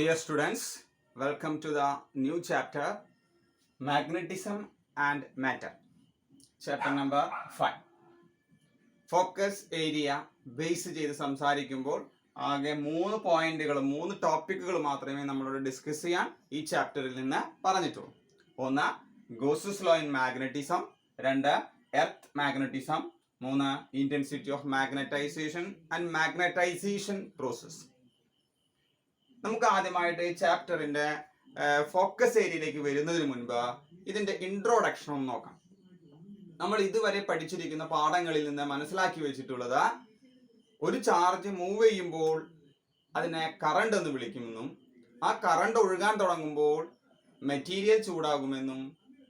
Dear students, welcome to the new chapter, Magnetism and Matter. Chapter number 5. Focus area base ചെയ്ത് സംസാരിക്കുമ്പോൾ ആകെ 3 പോയിന്റുകൾ 3 ടോപ്പിക്കുകൾ മാത്രമേ നമ്മളോട് ഡിസ്കസ് ചെയ്യാൻ ഈ ചാപ്റ്ററിൽ നിന്ന് പറഞ്ഞിട്ടുള്ളൂ. ഒന്ന് Gauss's law in magnetism, 2 earth magnetism, 3 intensity of magnetisation and magnetisation process. നമുക്ക് ആദ്യമായിട്ട് ഈ ചാപ്റ്ററിന്റെ ഫോക്കസ് ഏരിയയിലേക്ക് വരുന്നതിന് മുൻപ് ഇതിന്റെ ഇൻട്രോഡക്ഷൻ ഒന്ന് നോക്കാം. നമ്മൾ ഇതുവരെ പഠിച്ചിരിക്കുന്ന പാഠങ്ങളിൽ നിന്ന് മനസ്സിലാക്കി വെച്ചിട്ടുള്ളത്, ഒരു ചാർജ് മൂവ് ചെയ്യുമ്പോൾ അതിനെ കറണ്ട് എന്ന് വിളിക്കുമെന്നും, ആ കറണ്ട് ഒഴുകാൻ തുടങ്ങുമ്പോൾ മെറ്റീരിയൽ ചൂടാകുമെന്നും,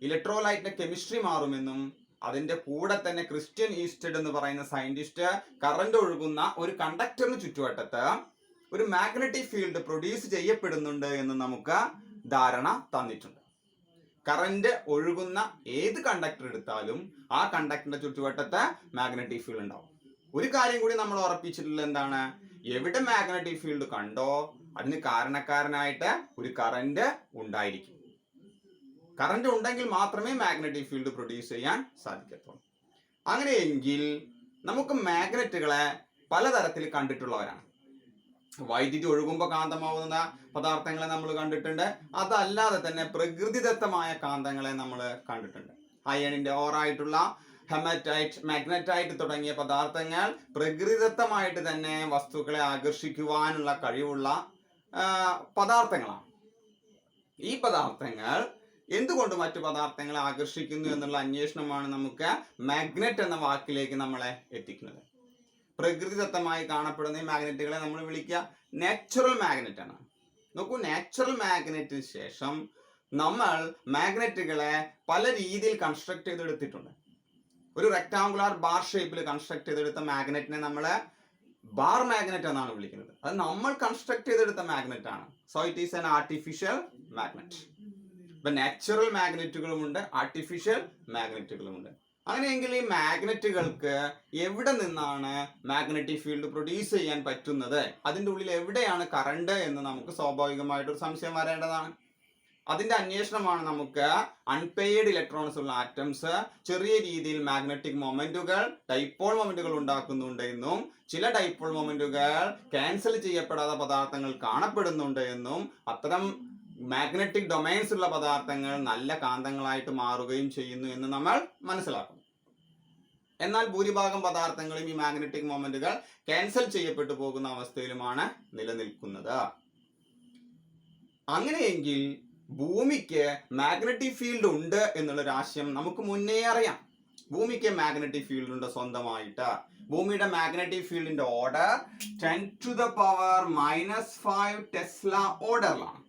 ഇലക്ട്രോലൈറ്റിന്റെ കെമിസ്ട്രി മാറുമെന്നും, അതിന്റെ കൂടെ തന്നെ ക്രിസ്ത്യൻ ഈസ്റ്റഡ് എന്ന് പറയുന്ന സയന്റിസ്റ്റ് കറണ്ട് ഒഴുകുന്ന ഒരു കണ്ടക്ടറിന് ചുറ്റുവട്ടത്ത് ഒരു മാഗ്നറ്റിക് ഫീൽഡ് പ്രൊഡ്യൂസ് ചെയ്യപ്പെടുന്നുണ്ട് എന്ന് നമുക്ക് ധാരണ തന്നിട്ടുണ്ട്. കറന്റ് ഒഴുകുന്ന ഏത് കണ്ടക്ടർ എടുത്താലും ആ കണ്ടക്ടറിന്റെ ചുറ്റുവട്ടത്ത് മാഗ്നറ്റിക് ഫീൽഡ് ഉണ്ടാവും. ഒരു കാര്യം കൂടി നമ്മൾ ഉറപ്പിച്ചിട്ടുള്ളത് എന്താണ്? എവിടെ മാഗ്നറ്റിക് ഫീൽഡ് കണ്ടോ അതിന് കാരണക്കാരനായിട്ട് ഒരു കറന്റ് ഉണ്ടായിരിക്കും. കറന്റ് ഉണ്ടെങ്കിൽ മാത്രമേ മാഗ്നറ്റിക് ഫീൽഡ് പ്രൊഡ്യൂസ് ചെയ്യാൻ സാധിക്കത്തുള്ളൂ. അങ്ങനെയെങ്കിൽ നമുക്ക് മാഗ്നറ്റുകളെ പലതരത്തിൽ കണ്ടിട്ടുള്ളവരാണ്. വൈദ്യുതി ഒഴുകുമ്പോൾ കാന്തമാവുന്ന പദാർത്ഥങ്ങളെ നമ്മൾ കണ്ടിട്ടുണ്ട്. അതല്ലാതെ തന്നെ പ്രകൃതിദത്തമായ കാന്തങ്ങളെ നമ്മൾ കണ്ടിട്ടുണ്ട്. അയണിന്റെ ഓറായിട്ടുള്ള ഹെമറ്റൈറ്റ്, മാഗ്നറ്റൈറ്റ് തുടങ്ങിയ പദാർത്ഥങ്ങൾ പ്രകൃതിദത്തമായിട്ട് തന്നെ വസ്തുക്കളെ ആകർഷിക്കുവാനുള്ള കഴിവുള്ള പദാർത്ഥങ്ങളാണ്. ഈ പദാർത്ഥങ്ങൾ എന്തുകൊണ്ട് മറ്റു പദാർത്ഥങ്ങളെ ആകർഷിക്കുന്നു എന്നുള്ള അന്വേഷണമാണ് നമുക്ക് മാഗ്നറ്റ് എന്ന വാക്കിലേക്ക് നമ്മളെ എത്തിക്കുന്നത്. പ്രകൃതിദത്തമായി കാണപ്പെടുന്ന ഈ മാഗ്നറ്റുകളെ നമ്മൾ വിളിക്കുക നാച്ചുറൽ മാഗ്നറ്റ് ആണ്. നോക്കൂ, നാച്ചുറൽ മാഗ്നറ്റിന് ശേഷം നമ്മൾ മാഗ്നറ്റുകളെ പല രീതിയിൽ കൺസ്ട്രക്ട് ചെയ്തെടുത്തിട്ടുണ്ട്. ഒരു റെക്ടാങ്കുലർ ബാർ ഷേപ്പിൽ കൺസ്ട്രക്ട് ചെയ്തെടുത്ത മാഗ്നറ്റിനെ നമ്മൾ ബാർ മാഗ്നറ്റ് എന്നാണ് വിളിക്കുന്നത്. അത് നമ്മൾ കൺസ്ട്രക്ട് ചെയ്തെടുത്ത മാഗ്നറ്റ് ആണ്. So it is an artificial magnet. ഇപ്പൊ നാച്ചുറൽ മാഗ്നറ്റുകളുമുണ്ട്, ആർട്ടിഫിഷ്യൽ മാഗ്നറ്റുകളുമുണ്ട്. അങ്ങനെയെങ്കിൽ ഈ മാഗ്നറ്റുകൾക്ക് എവിടെ നിന്നാണ് മാഗ്നറ്റിക് ഫീൽഡ് പ്രൊഡ്യൂസ് ചെയ്യാൻ പറ്റുന്നത്, അതിൻ്റെ ഉള്ളിൽ എവിടെയാണ് കറണ്ട് എന്ന് നമുക്ക് സ്വാഭാവികമായിട്ടൊരു സംശയം വരേണ്ടതാണ്. അതിന്റെ അന്വേഷണമാണ് നമുക്ക് അൺപെയ്ഡ് ഇലക്ട്രോൺസ് ഉള്ള ആറ്റംസ് ചെറിയ രീതിയിൽ മാഗ്നറ്റിക് മൊമെന്റുകൾ, ഡൈപോൾ മൊമെന്റുകൾ ഉണ്ടാക്കുന്നുണ്ട് എന്നും, ചില ഡൈപോൾ മൊമെന്റുകൾ ക്യാൻസൽ ചെയ്യപ്പെടാത്ത പദാർത്ഥങ്ങൾ കാണപ്പെടുന്നുണ്ട് എന്നും, അത്തരം മാഗ്നറ്റിക് ഡൊമൈൻസ് ഉള്ള പദാർത്ഥങ്ങൾ നല്ല കാന്തങ്ങളായിട്ട് മാറുകയും ചെയ്യുന്നു എന്ന് നമ്മൾ മനസ്സിലാക്കും. എന്നാൽ ഭൂരിഭാഗം പദാർത്ഥങ്ങളും ഈ മാഗ്നറ്റിക് മൊമെന്റുകൾ ക്യാൻസൽ ചെയ്യപ്പെട്ടു പോകുന്ന അവസ്ഥയിലുമാണ് നിലനിൽക്കുന്നത്. അങ്ങനെയെങ്കിൽ ഭൂമിക്ക് മാഗ്നറ്റിക് ഫീൽഡ് ഉണ്ട് എന്നുള്ളൊരു ആശയം നമുക്ക് മുന്നേ അറിയാം. ഭൂമിക്ക് മാഗ്നറ്റിക് ഫീൽഡ് ഉണ്ട് സ്വന്തമായിട്ട്. ഭൂമിയുടെ മാഗ്നറ്റിക് ഫീൽഡിന്റെ ഓർഡർ 10⁻⁻5 ടെസ്ല ഓർഡറിലാണ്.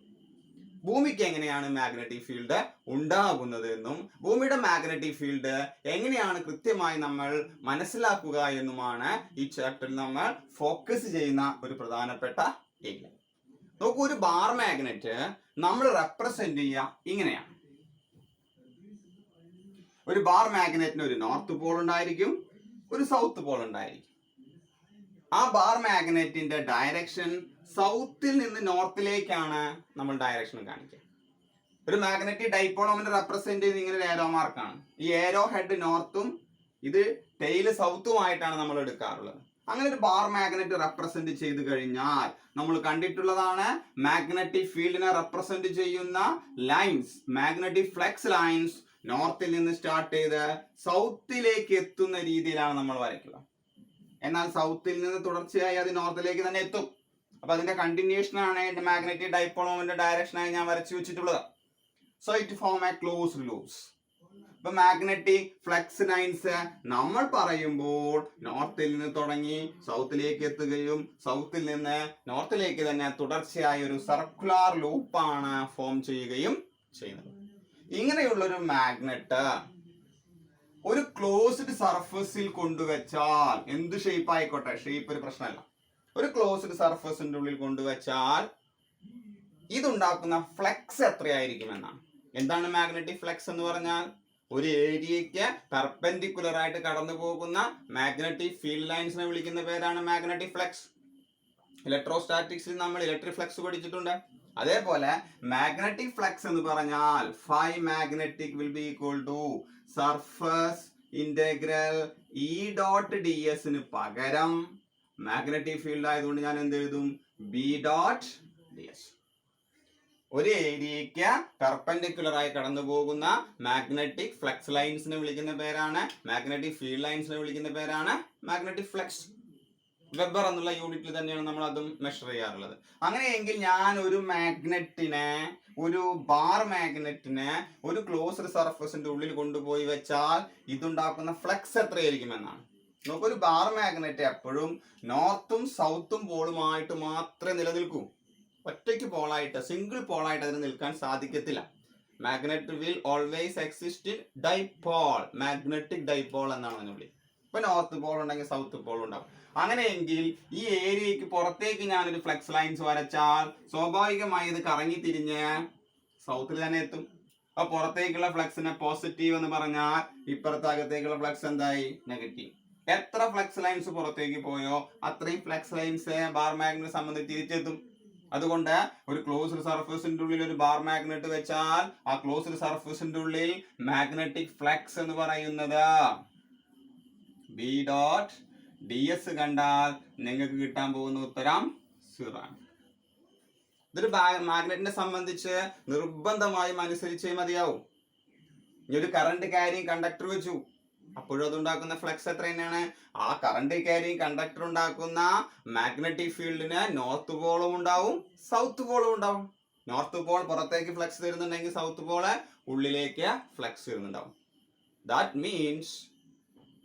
ഭൂമിക്ക് എങ്ങനെയാണ് മാഗ്നറ്റിക് ഫീൽഡ് ഉണ്ടാകുന്നത് എന്നും ഭൂമിയുടെ മാഗ്നറ്റിക് ഫീൽഡ് എങ്ങനെയാണ് കൃത്യമായി നമ്മൾ മനസ്സിലാക്കുക എന്നുമാണ് ഈ ചാപ്റ്ററിൽ നമ്മൾ ഫോക്കസ് ചെയ്യുന്ന ഒരു പ്രധാനപ്പെട്ട ഏരിയ. നോക്കൂ, ഒരു ബാർ മാഗ്നറ്റ് നമ്മൾ റെപ്രസെന്റ് ചെയ്യുക ഇങ്ങനെയാണ്. ഒരു ബാർ മാഗ്നറ്റിന് ഒരു നോർത്ത് പോൾ ഉണ്ടായിരിക്കും, ഒരു സൗത്ത് പോൾ ഉണ്ടായിരിക്കും. ആ ബാർ മാഗ്നറ്റിന്റെ ഡയറക്ഷൻ സൗത്തിൽ നിന്ന് നോർത്തിലേക്കാണ് നമ്മൾ ഡയറക്ഷൻ കാണിക്കുക. ഒരു മാഗ്നറ്റിക് ഡൈപോൾ മൊമെന്റ് റെപ്രസെന്റ് ചെയ്ത് ഇങ്ങനെ ഒരു ഏരോ മാർക്കാണ്. ഈ ഏരോ ഹെഡ് നോർത്തും ഇത് ടെയില് സൗത്തുമായിട്ടാണ് നമ്മൾ എടുക്കാറുള്ളത്. അങ്ങനെ ഒരു ബാർ മാഗ്നറ്റ് റെപ്രസെന്റ് ചെയ്ത് കഴിഞ്ഞാൽ നമ്മൾ കണ്ടിട്ടുള്ളതാണ് മാഗ്നറ്റിക് ഫീൽഡിനെ റെപ്രസെന്റ് ചെയ്യുന്ന ലൈൻസ്, മാഗ്നറ്റിക് ഫ്ലക്സ് ലൈൻസ് നോർത്തിൽ നിന്ന് സ്റ്റാർട്ട് ചെയ്ത് സൗത്തിലേക്ക് എത്തുന്ന രീതിയിലാണ് നമ്മൾ വരയ്ക്കുക. എന്നാൽ സൗത്തിൽ നിന്ന് തുടർച്ചയായി അത് നോർത്തിലേക്ക് തന്നെ എത്തും. അപ്പൊ അതിന്റെ കണ്ടിന്യൂഷൻ ആണ് എന്റെ മാഗ്നറ്റിക് ഡൈപോൾ മൊമെന്റ് ഡയറക്ഷനായി ഞാൻ വരച്ചു വെച്ചിട്ടുള്ളത്. So it form A closed loops. ഇപ്പൊ മാഗ്നറ്റിക് ഫ്ലക്സ് ലൈൻസ് നമ്മൾ പറയുമ്പോൾ നോർത്തിൽ നിന്ന് തുടങ്ങി സൗത്തിലേക്ക് എത്തുകയും സൗത്തിൽ നിന്ന് നോർത്തിലേക്ക് തന്നെ തുടർച്ചയായി ഒരു സർക്കുലർ ലൂപ്പാണ് ഫോം ചെയ്യുകയും ചെയ്യുന്നത്. ഇങ്ങനെയുള്ളൊരു മാഗ്നറ്റ് ഒരു ക്ലോസ്ഡ് സർഫസിൽ കൊണ്ടുവച്ചാൽ, എന്ത് ഷേപ്പ് ആയിക്കോട്ടെ, ഷേപ്പ് ഒരു പ്രശ്നമല്ല, ഒരു ക്ലോസ്ഡ് സർഫസിന്റെ ഉള്ളിൽ കൊണ്ടുവച്ചാൽ ഇതുണ്ടാക്കുന്ന ഫ്ലക്സ് എത്രയായിരിക്കും എന്നാണ്. എന്താണ് മാഗ്നറ്റിക് ഫ്ലക്സ് എന്ന് പറഞ്ഞാൽ? ഒരു ഏരിയയ്ക്ക് പെർപെൻഡിക്കുലർ ആയിട്ട് കടന്നു പോകുന്ന മാഗ്നറ്റിക് ഫീൽഡ് ലൈൻസിനെ വിളിക്കുന്ന പേരാണ് മാഗ്നറ്റിക് ഫ്ലക്സ്. ഇലക്ട്രോസ്റ്റാറ്റിക്സിൽ നമ്മൾ ഇലക്ട്രിക് ഫ്ലക്സ് പഠിച്ചിട്ടുണ്ട്. അതേപോലെ മാഗ്നറ്റിക് ഫ്ലക്സ് എന്ന് പറഞ്ഞാൽ phi magnetic will be equal to surface integral E dot d എസിന് പകരം മാഗ്നറ്റിക് ഫീൽഡ് ആയതുകൊണ്ട് ഞാൻ എന്ത് എഴുതും, ബി ഡോട്ട് ഡി എസ്. ഒരു ഏരിയയ്ക്ക് പെർപെൻഡിക്കുലർ ആയി കടന്നു പോകുന്ന മാഗ്നറ്റിക് ഫ്ലക്സ് ലൈൻസിനെ വിളിക്കുന്ന പേരാണ്, മാഗ്നറ്റിക് ഫീൽഡ് ലൈൻസിനെ വിളിക്കുന്ന പേരാണ് മാഗ്നറ്റിക് ഫ്ലക്സ്. വെബർ എന്നുള്ള യൂണിറ്റിൽ തന്നെയാണ് നമ്മൾ അതും മെഷർ ചെയ്യാറുള്ളത്. അങ്ങനെയെങ്കിൽ ഞാൻ ഒരു മാഗ്നറ്റിനെ, ഒരു ബാർ മാഗ്നറ്റിനെ ഒരു ക്ലോസ്ഡ് സർഫസിന്റെ ഉള്ളിൽ കൊണ്ടുപോയി വെച്ചാൽ ഇതുണ്ടാക്കുന്ന ഫ്ലക്സ് എത്രയായിരിക്കും എന്നാണ്. നമുക്കൊരു ബാർ മാഗ്നറ്റ് എപ്പോഴും നോർത്തും സൗത്തും പോളുമായിട്ട് മാത്രമേ നിലനിൽക്കൂ. ഒറ്റയ്ക്ക് പോളായിട്ട്, സിംഗിൾ പോളായിട്ട് അതിന് നിൽക്കാൻ സാധിക്കത്തില്ല. Magnet will always exist in dipole, magnetic dipole എന്നാണ് അതിനെ വിളിക്കുന്നത്. ഇപ്പൊ നോർത്ത് പോൾ ഉണ്ടെങ്കിൽ സൗത്ത് പോൾ ഉണ്ടാവും. അങ്ങനെയെങ്കിൽ ഈ ഏരിയക്ക് പുറത്തേക്ക് ഞാനൊരു ഫ്ലക്സ് ലൈൻസ് വരച്ചാൽ സ്വാഭാവികമായി ഇത് കറങ്ങി തിരിഞ്ഞ് സൗത്തിൽ തന്നെ എത്തും. അപ്പൊ പുറത്തേക്കുള്ള ഫ്ലക്സിനെ പോസിറ്റീവ് എന്ന് പറഞ്ഞാൽ ഇപ്പുറത്തെ അകത്തേക്കുള്ള ഫ്ലക്സ് എന്തായി, നെഗറ്റീവ്. എത്ര ഫ്ലക്സ് ലൈൻസ് പുറത്തേക്ക് പോയോ അത്രയും ഫ്ലക്സ് ലൈൻസ് ബാർ മാഗ്നറ്റ് സംബന്ധിച്ച് തിരിച്ചെത്തും. അതുകൊണ്ട് ഒരു ക്ലോസ്ഡ് സർഫസിന്റെ ഉള്ളിൽ ഒരു ബാർ മാഗ്നറ്റ് വെച്ചാൽ ആ ക്ലോസ്ഡ് സർഫസിന്റെ ഉള്ളിൽ മാഗ്നറ്റിക് ഫ്ലക്സ് എന്ന് പറയുന്നത് ബി ഡോട്ട് ഡി എസ് കണ്ടാൽ നിങ്ങൾക്ക് കിട്ടാൻ പോകുന്ന ഉത്തരം 0 ആണ്. ഇതൊരു മാഗ്നറ്റിനെ സംബന്ധിച്ച് നിർബന്ധമായും അനുസരിച്ചേ മതിയാവും. ഇനി ഒരു കറണ്ട് ക്യാരിങ് കണ്ടക്ടർ വെച്ചു, അപ്പോഴും അതുണ്ടാക്കുന്ന ഫ്ലക്സ് എത്ര തന്നെയാണ്. ആ കറണ്ട് ക്യാരിങ് കണ്ടക്ടർ ഉണ്ടാക്കുന്ന മാഗ്നറ്റിക് ഫീൽഡിന് നോർത്ത് പോളും ഉണ്ടാവും സൗത്ത് പോളും ഉണ്ടാവും. നോർത്ത് പോൾ പുറത്തേക്ക് ഫ്ലക്സ് തരുന്നുണ്ടെങ്കിൽ സൗത്ത് പോള് ഉള്ളിലേക്ക് ഫ്ലക്സ് തരുന്നുണ്ടാവും. That means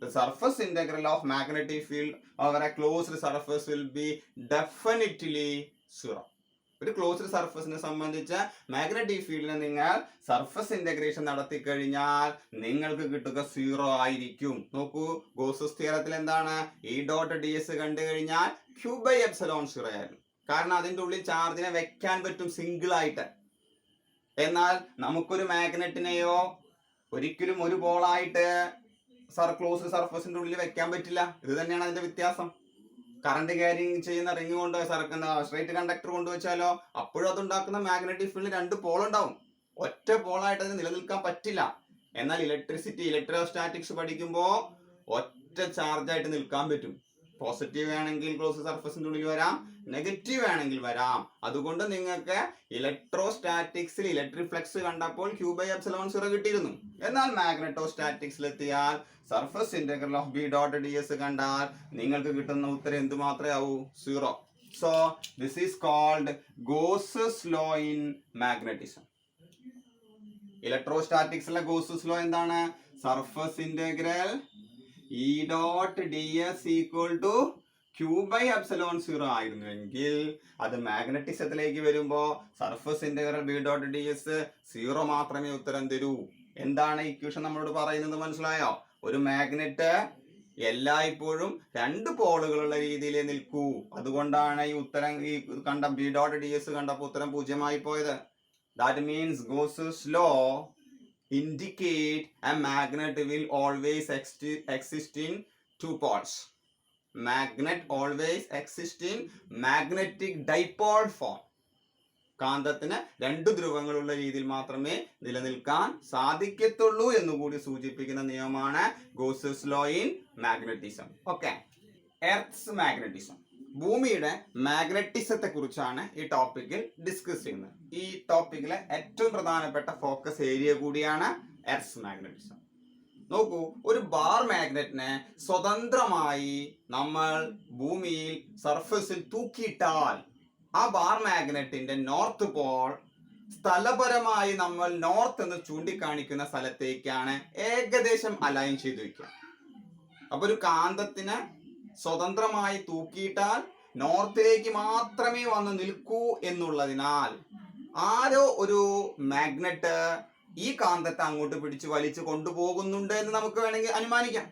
the surface integral of magnetic field over a closed surface will be definitely 0. ഒരു ക്ലോസ്ഡ് സർഫസിനെ സംബന്ധിച്ച് മാഗ്നറ്റിക് ഫീൽഡിനെ നിങ്ങൾ സർഫസ് ഇന്റഗ്രേഷൻ നടത്തി കഴിഞ്ഞാൽ നിങ്ങൾക്ക് കിട്ടുക 0 ആയിരിക്കും. നോക്കൂ, ഗോസസ് തിയറത്തിൽ എന്താണ്, ഇ ഡോട്ട് ഡി എസ് കണ്ടു കഴിഞ്ഞാൽ Q by epsilon 0 ആയിരുന്നു. കാരണം അതിന്റെ ഉള്ളിൽ ചാർജിനെ വെക്കാൻ പറ്റും സിംഗിൾ ആയിട്ട്. എന്നാൽ നമുക്കൊരു മാഗ്നറ്റിനെയോ ഒരിക്കലും ഒരു ബോളായിട്ട് ക്ലോസ്ഡ് സർഫസിന്റെ ഉള്ളിൽ വെക്കാൻ പറ്റില്ല. ഇത് തന്നെയാണ് അതിന്റെ വ്യത്യാസം. കറണ്ട് ക്യാരിങ് ചെയ്യുന്ന റിങ് കൊണ്ട് സ്ട്രേറ്റ് കണ്ടക്ടർ കൊണ്ടുവച്ചാലോ അപ്പോഴും അതുണ്ടാക്കുന്ന മാഗ്നറ്റിക് ഫീൽഡ് 2 പോൾ ഉണ്ടാവും. ഒറ്റ പോളായിട്ട് അതിന് നിലനിൽക്കാൻ പറ്റില്ല. എന്നാൽ ഇലക്ട്രോസ്റ്റാറ്റിക്സ് പഠിക്കുമ്പോൾ ഒറ്റ ചാർജ് ആയിട്ട് നിൽക്കാൻ പറ്റും. പോസിറ്റീവ് ആണെങ്കിൽ ക്ലോസ്ഡ് സർഫസിന്റെ ഉള്ളിൽ വരാം, നെഗറ്റീവ് ആണെങ്കിൽ വരാം. അതുകൊണ്ട് നിങ്ങൾക്ക് ഇലക്ട്രോസ്റ്റാറ്റിക്സിൽ ഇലക്ട്രിക് ഫ്ലക്സ് കണ്ടപ്പോൾ Q by epsilon 0 കിട്ടിയിരുന്നു. എന്നാൽ മാഗ്നറ്റോസ്റ്റാറ്റിക്സിൽ എത്തിയാൽ surface integral of B dot D S കണ്ടാൽ നിങ്ങൾക്ക് കിട്ടുന്ന ഉത്തരം എന്ത് മാത്രമേ ആവൂ, 0. So this is called Gauss's law in magnetism. ഇലക്ട്രോസ്റ്റാറ്റിക്സിലെ ഗോസസ് ലോ എന്താണ്, surface integral E dot D S equal to Q by epsilon 0 ആയിരുന്നുവെങ്കിൽ അത് മാഗ്നറ്റിസത്തിലേക്ക് വരുമ്പോൾ surface integral B dot D S 0 മാത്രമേ ഉത്തരം തരൂ. എന്താണ് ഇക്വേഷൻ നമ്മളോട് പറയുന്നത് മനസ്സിലായോ? ഒരു മാഗ്നറ്റ് എല്ലായ്പ്പോഴും 2 പോളുകളുള്ള രീതിയിലേ നിൽക്കൂ. അതുകൊണ്ടാണ് ഈ ഉത്തരം ഈ കണ്ട ബി ഡോട്ട് ഡി എസ് കണ്ടപ്പോൾ ഉത്തരം 0 ആയി പോയത്. That means Gauss's law indicate a magnet will always exist in 2 poles. Magnet always exists in magnetic dipole form. കാന്തത്തിന് 2 ധ്രുവങ്ങളുള്ള രീതിയിൽ മാത്രമേ നിലനിൽക്കാൻ സാധിക്കത്തുള്ളൂ എന്നുകൂടി സൂചിപ്പിക്കുന്ന നിയമമാണ് Gauss's law in magnetism. Okay, earth's magnetism, ഭൂമിയുടെ മാഗ്നറ്റിസത്തെ കുറിച്ചാണ് ഈ ടോപ്പിക്കിൽ ഡിസ്കസ് ചെയ്യുന്നത്. ഈ ടോപ്പിക്കിലെ ഏറ്റവും പ്രധാനപ്പെട്ട ഫോക്കസ് ഏരിയ കൂടിയാണ് എർത്ത്സ് മാഗ്നറ്റിസം. നോക്കൂ, ഒരു ബാർ മാഗ്നറ്റിനെ സ്വതന്ത്രമായി നമ്മൾ ഭൂമിയിൽ സർഫസിൽ തൂക്കിയിട്ടാൽ ആ ബാർ മാഗ്നറ്റിന്റെ നോർത്ത് പോൾ സ്ഥലപരമായി നമ്മൾ നോർത്ത് എന്ന് ചൂണ്ടിക്കാണിക്കുന്ന സ്ഥലത്തേക്കാണ് ഏകദേശം അലൈൻ ചെയ്തു വയ്ക്കുക. അപ്പൊ ഒരു കാന്തത്തിന് സ്വതന്ത്രമായി തൂക്കിയിട്ടാൽ നോർത്തിലേക്ക് മാത്രമേ വന്ന് നിൽക്കൂ എന്നുള്ളതിനാൽ ആരോ ഒരു മാഗ്നറ്റ് ഈ കാന്തത്തെ അങ്ങോട്ട് പിടിച്ച് വലിച്ചു കൊണ്ടുപോകുന്നുണ്ട് എന്ന് നമുക്ക് വേണമെങ്കിൽ അനുമാനിക്കാം.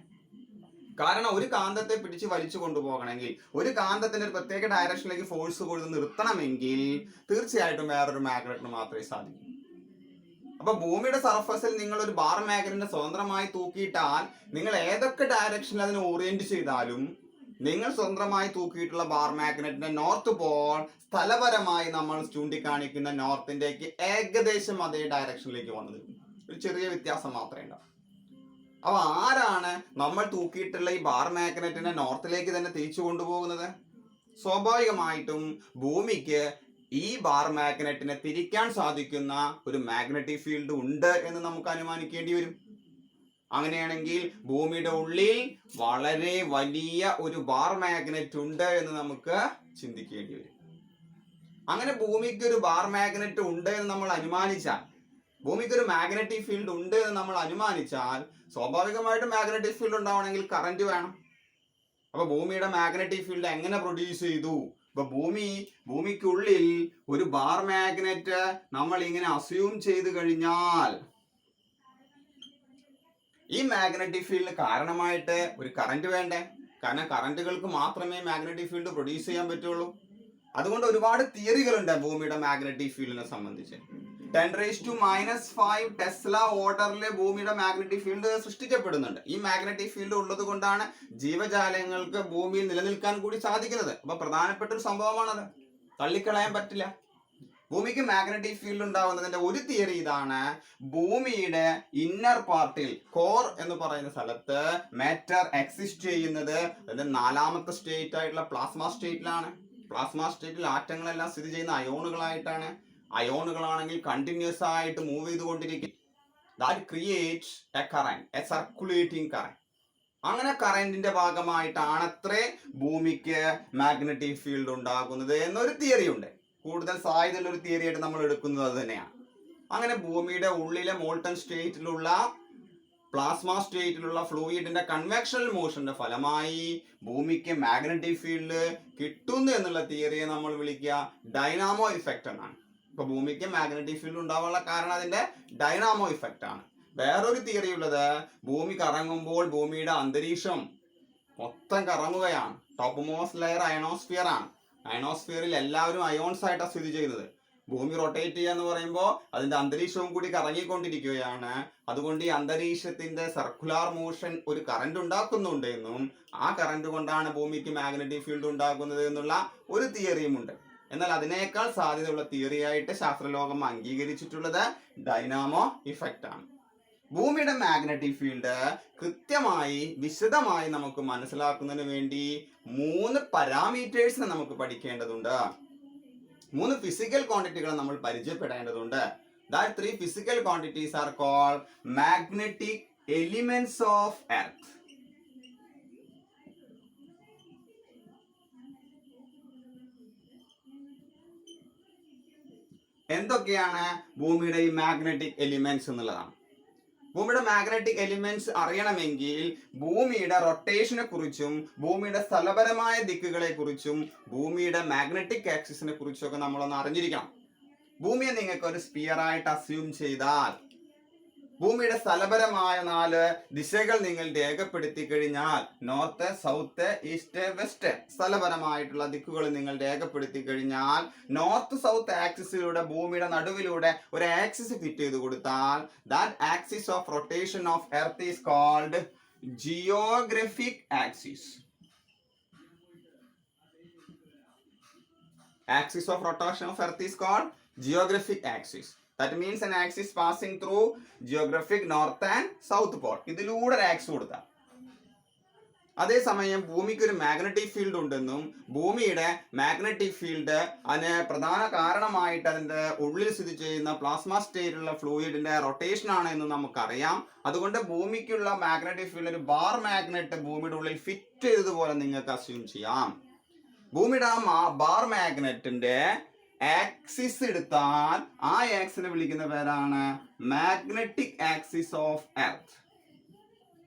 കാരണം ഒരു കാന്തത്തെ പിടിച്ച് വലിച്ചു കൊണ്ടുപോകണമെങ്കിൽ, ഒരു കാന്തത്തിന്റെ ഒരു പ്രത്യേക ഡയറക്ഷനിലേക്ക് ഫോഴ്സ് കൊടുത്ത് നിർത്തണമെങ്കിൽ തീർച്ചയായിട്ടും വേറൊരു മാഗ്നറ്റിന് മാത്രമേ സാധിക്കൂ. അപ്പൊ ഭൂമിയുടെ സർഫസിൽ നിങ്ങൾ ഒരു ബാർ മാഗ്നറ്റിനെ സ്വതന്ത്രമായി തൂക്കിയിട്ടാൽ നിങ്ങൾ ഏതൊക്കെ ഡയറക്ഷനിൽ അതിനെ ഓറിയന്റ് ചെയ്താലും നിങ്ങൾ സ്വന്തമായി തൂക്കിയിട്ടുള്ള ബാർ മാഗ്നറ്റിന്റെ നോർത്ത് പോൾ സ്ഥലപരമായി നമ്മൾ ചൂണ്ടിക്കാണിക്കുന്ന നോർത്തിൻ്റെക്ക് ഏകദേശം അതേ ഡയറക്ഷനിലേക്ക് വന്നത്. ഒരു ചെറിയ വ്യത്യാസം മാത്രമേ ഉണ്ടാവും. അപ്പൊ ആരാണ് നമ്മൾ തൂക്കിയിട്ടുള്ള ഈ ബാർ മാഗ്നറ്റിനെ നോർത്തിലേക്ക് തന്നെ തിരിച്ചു കൊണ്ടുപോകുന്നത്? സ്വാഭാവികമായിട്ടും ഭൂമിക്ക് ഈ ബാർ മാഗ്നറ്റിനെ തിരിക്കാൻ സാധിക്കുന്ന ഒരു മാഗ്നറ്റിക് ഫീൽഡ് ഉണ്ട് എന്ന് നമുക്ക് അനുമാനിക്കേണ്ടി വരും. അങ്ങനെയാണെങ്കിൽ ഭൂമിയുടെ ഉള്ളിൽ വളരെ വലിയ ഒരു ബാർ മാഗ്നറ്റ് ഉണ്ട് എന്ന് നമുക്ക് ചിന്തിക്കേണ്ടി വരും. അങ്ങനെ ഭൂമിക്ക് ഒരു ബാർ മാഗ്നറ്റ് ഉണ്ട് എന്ന് നമ്മൾ അനുമാനിച്ചാൽ, ഭൂമിക്ക് ഒരു മാഗ്നറ്റിക് ഫീൽഡ് ഉണ്ട് എന്ന് നമ്മൾ അനുമാനിച്ചാൽ, സ്വാഭാവികമായിട്ടും മാഗ്നറ്റിക് ഫീൽഡ് ഉണ്ടാവണമെങ്കിൽ കറന്റ് വേണം. അപ്പൊ ഭൂമിയുടെ മാഗ്നറ്റിക് ഫീൽഡ് എങ്ങനെ പ്രൊഡ്യൂസ് ചെയ്തു? ഇപ്പൊ ഭൂമിക്കുള്ളിൽ ഒരു ബാർ മാഗ്നറ്റ് നമ്മൾ ഇങ്ങനെ അസ്യൂം ചെയ്ത് കഴിഞ്ഞാൽ, ഈ മാഗ്നറ്റിക് ഫീൽഡിന് കാരണമായിട്ട് ഒരു കറന്റ് വേണ്ടേ? കാരണം കറന്റുകൾക്ക് മാത്രമേ മാഗ്നറ്റിക് ഫീൽഡ് പ്രൊഡ്യൂസ് ചെയ്യാൻ പറ്റുള്ളൂ. അതുകൊണ്ട് ഒരുപാട് തിയറികളുണ്ട് ഭൂമിയുടെ മാഗ്നറ്റിക് ഫീൽഡിനെ സംബന്ധിച്ച്. 10⁻⁵ ടെസ്ല ഓർഡറിൽ ഭൂമിയുടെ മാഗ്നറ്റിക് ഫീൽഡ് സൃഷ്ടിക്കപ്പെടുന്നുണ്ട്. ഈ മാഗ്നറ്റിക് ഫീൽഡ് ഉള്ളത് കൊണ്ടാണ് ജീവജാലങ്ങൾക്ക് ഭൂമിയിൽ നിലനിൽക്കാൻ കൂടി സാധിക്കുന്നത്. അപ്പൊ പ്രധാനപ്പെട്ട ഒരു സംഭവമാണത്, തള്ളിക്കളയാൻ പറ്റില്ല. ഭൂമിക്ക് മാഗ്നറ്റിക് ഫീൽഡ് ഉണ്ടാവുന്നതിന്റെ ഒരു തിയറി ഇതാണ്: ഭൂമിയുടെ ഇന്നർ പാർട്ടിൽ, കോർ എന്ന് പറയുന്ന സ്ഥലത്ത് മാറ്റർ എക്സിസ്റ്റ് ചെയ്യുന്നത് അതിന്റെ 4ാമത്തെ സ്റ്റേറ്റ് ആയിട്ടുള്ള പ്ലാസ്മ സ്റ്റേറ്റിലാണ്. പ്ലാസ്മ സ്റ്റേറ്റിൽ ആറ്റങ്ങളെല്ലാം സ്ഥിതി ചെയ്യുന്ന അയോണുകളായിട്ടാണ്. അയോണുകളാണെങ്കിൽ കണ്ടിന്യൂസ് ആയിട്ട് മൂവ് ചെയ്തുകൊണ്ടിരിക്കും. That creates A current, A circulating current. അങ്ങനെ കറന്റിന്റെ ഭാഗമായിട്ടാണ് അത്രേ ഭൂമിക്ക് മാഗ്നറ്റിക് ഫീൽഡ് ഉണ്ടാകുന്നത് എന്നൊരു തിയറി ഉണ്ട്. കൂടുതൽ സാധ്യതയുള്ള ഒരു തിയറി ആയിട്ട് നമ്മൾ എടുക്കുന്നത് അത് തന്നെയാണ്. അങ്ങനെ ഭൂമിയുടെ ഉള്ളിലെ മോൾട്ടൺ സ്റ്റേറ്റിലുള്ള, പ്ലാസ്മ സ്റ്റേറ്റിലുള്ള ഫ്ലൂയിഡിന്റെ കൺവെക്ഷണൽ മോഷന്റെ ഫലമായി ഭൂമിക്ക് മാഗ്നറ്റിക് ഫീൽഡ് കിട്ടുന്നു എന്നുള്ള തിയറിയെ നമ്മൾ വിളിക്കുക ഡൈനാമോ ഇഫക്റ്റ് എന്നാണ്. ഇപ്പൊ ഭൂമിക്ക് മാഗ്നറ്റിക് ഫീൽഡ് ഉണ്ടാവാനുള്ള കാരണം അതിന്റെ ഡൈനാമോ ഇഫക്റ്റ് ആണ്. വേറൊരു തിയറി ഉള്ളത്, ഭൂമി കറങ്ങുമ്പോൾ ഭൂമിയുടെ അന്തരീക്ഷം മൊത്തം കറങ്ങുകയാണ്. ടോപ്പ് മോസ്റ്റ് ലെയർ അയണോസ്ഫിയർ ആണ്. അയണോസ്ഫിയറിൽ എല്ലാവരും അയോൺസ് ആയിട്ടാണ് സ്ഥിതി ചെയ്യുന്നത്. ഭൂമി റൊട്ടേറ്റ് ചെയ്യുക എന്ന് പറയുമ്പോൾ അതിന്റെ അന്തരീക്ഷവും കൂടി കറങ്ങിക്കൊണ്ടിരിക്കുകയാണ്. അതുകൊണ്ട് ഈ അന്തരീക്ഷത്തിന്റെ സർക്കുലാർ മോഷൻ ഒരു കറന്റ് ഉണ്ടാക്കുന്നുണ്ട് എന്നും, ആ കറന്റ് കൊണ്ടാണ് ഭൂമിക്ക് മാഗ്നറ്റിക് ഫീൽഡ് ഉണ്ടാകുന്നത് എന്നുള്ള ഒരു തിയറിയും ഉണ്ട്. എന്നാൽ അതിനേക്കാൾ സാധ്യതയുള്ള തിയറിയായിട്ട് ശാസ്ത്രലോകം അംഗീകരിച്ചിട്ടുള്ളത് ഡൈനാമോ ഇഫക്റ്റ് ആണ്. ഭൂമിയുടെ മാഗ്നറ്റിക് ഫീൽഡ് കൃത്യമായി വിശദമായി നമുക്ക് മനസ്സിലാക്കുന്നതിന് വേണ്ടി 3 പാരാമീറ്റേഴ്സിനെ നമുക്ക് പഠിക്കേണ്ടതുണ്ട്. 3 ഫിസിക്കൽ ക്വാണ്ടിറ്റികൾ നമ്മൾ പരിചയപ്പെടേണ്ടതുണ്ട്. That 3 physical quantities are called magnetic elements of Earth. എന്തൊക്കെയാണ് ഭൂമിയുടെ ഈ മാഗ്നറ്റിക് എലിമെന്റ്സ് എന്നുള്ളതാണ്. ഭൂമിയുടെ മാഗ്നറ്റിക് എലിമെന്റ്സ് അറിയണമെങ്കിൽ ഭൂമിയുടെ റൊട്ടേഷനെ കുറിച്ചും ഭൂമിയുടെ സ്ഥലപരമായ ദിക്കുകളെ കുറിച്ചും ഭൂമിയുടെ മാഗ്നറ്റിക് ആക്സിസിനെ കുറിച്ചൊക്കെ നമ്മളൊന്ന് അറിഞ്ഞിരിക്കണം. ഭൂമിയെ നിങ്ങൾക്ക് ഒരു സ്പിയർ ആയിട്ട് അസ്യൂം ചെയ്താൽ, ഭൂമിയുടെ സ്ഥലപരമായ 4 ദിശകൾ നിങ്ങൾ രേഖപ്പെടുത്തി കഴിഞ്ഞാൽ, നോർത്ത്, സൗത്ത്, ഈസ്റ്റ്, വെസ്റ്റ് സ്ഥലപരമായിട്ടുള്ള ദിക്കുകൾ നിങ്ങൾ രേഖപ്പെടുത്തി കഴിഞ്ഞാൽ, നോർത്ത് സൗത്ത് ആക്സിസിലൂടെ ഭൂമിയുടെ നടുവിലൂടെ ഒരു ആക്സിസ് ഫിറ്റ് ചെയ്ത് കൊടുത്താൽ, that axis of rotation of earth is called geographic axis. Axis of rotation of Earth is called geographic axis. That means an axis passing through geographic north and south pole. ഇതിലൂടെ ഒരു ax കൊടുത്താൽ, അതേസമയം ഭൂമിക്ക് ഒരു magnetic field ഉണ്ടെന്നും ഭൂമിയുടെ magnetic field അതിന് പ്രധാന കാരണമായിട്ട് അതിന്റെ ഉള്ളിൽ സ്ഥിതി ചെയ്യുന്ന പ്ലാസ്മ സ്റ്റേറ്റിലുള്ള ഫ്ലൂയിഡിന്റെ റൊട്ടേഷൻ ആണ് എന്ന് നമുക്കറിയാം. അതുകൊണ്ട് ഭൂമിക്കുള്ള മാഗ്നറ്റിക് ഫീൽഡ് ഒരു ബാർ മാഗ്നറ്റ് ഭൂമിയുടെ ഉള്ളിൽ ഫിറ്റ് ചെയ്തതുപോലെ നിങ്ങൾക്ക് അസ്യൂം ചെയ്യാം. ഭൂമിയുടെ ആ ബാർ മാഗ്നറ്റിന്റെ ആക്സിസ് എടുത്താൽ ആ ആക്സിനെ വിളിക്കുന്ന പേരാണ് മാഗ്നറ്റിക് ആക്സിസ് ഓഫ് എർത്ത്.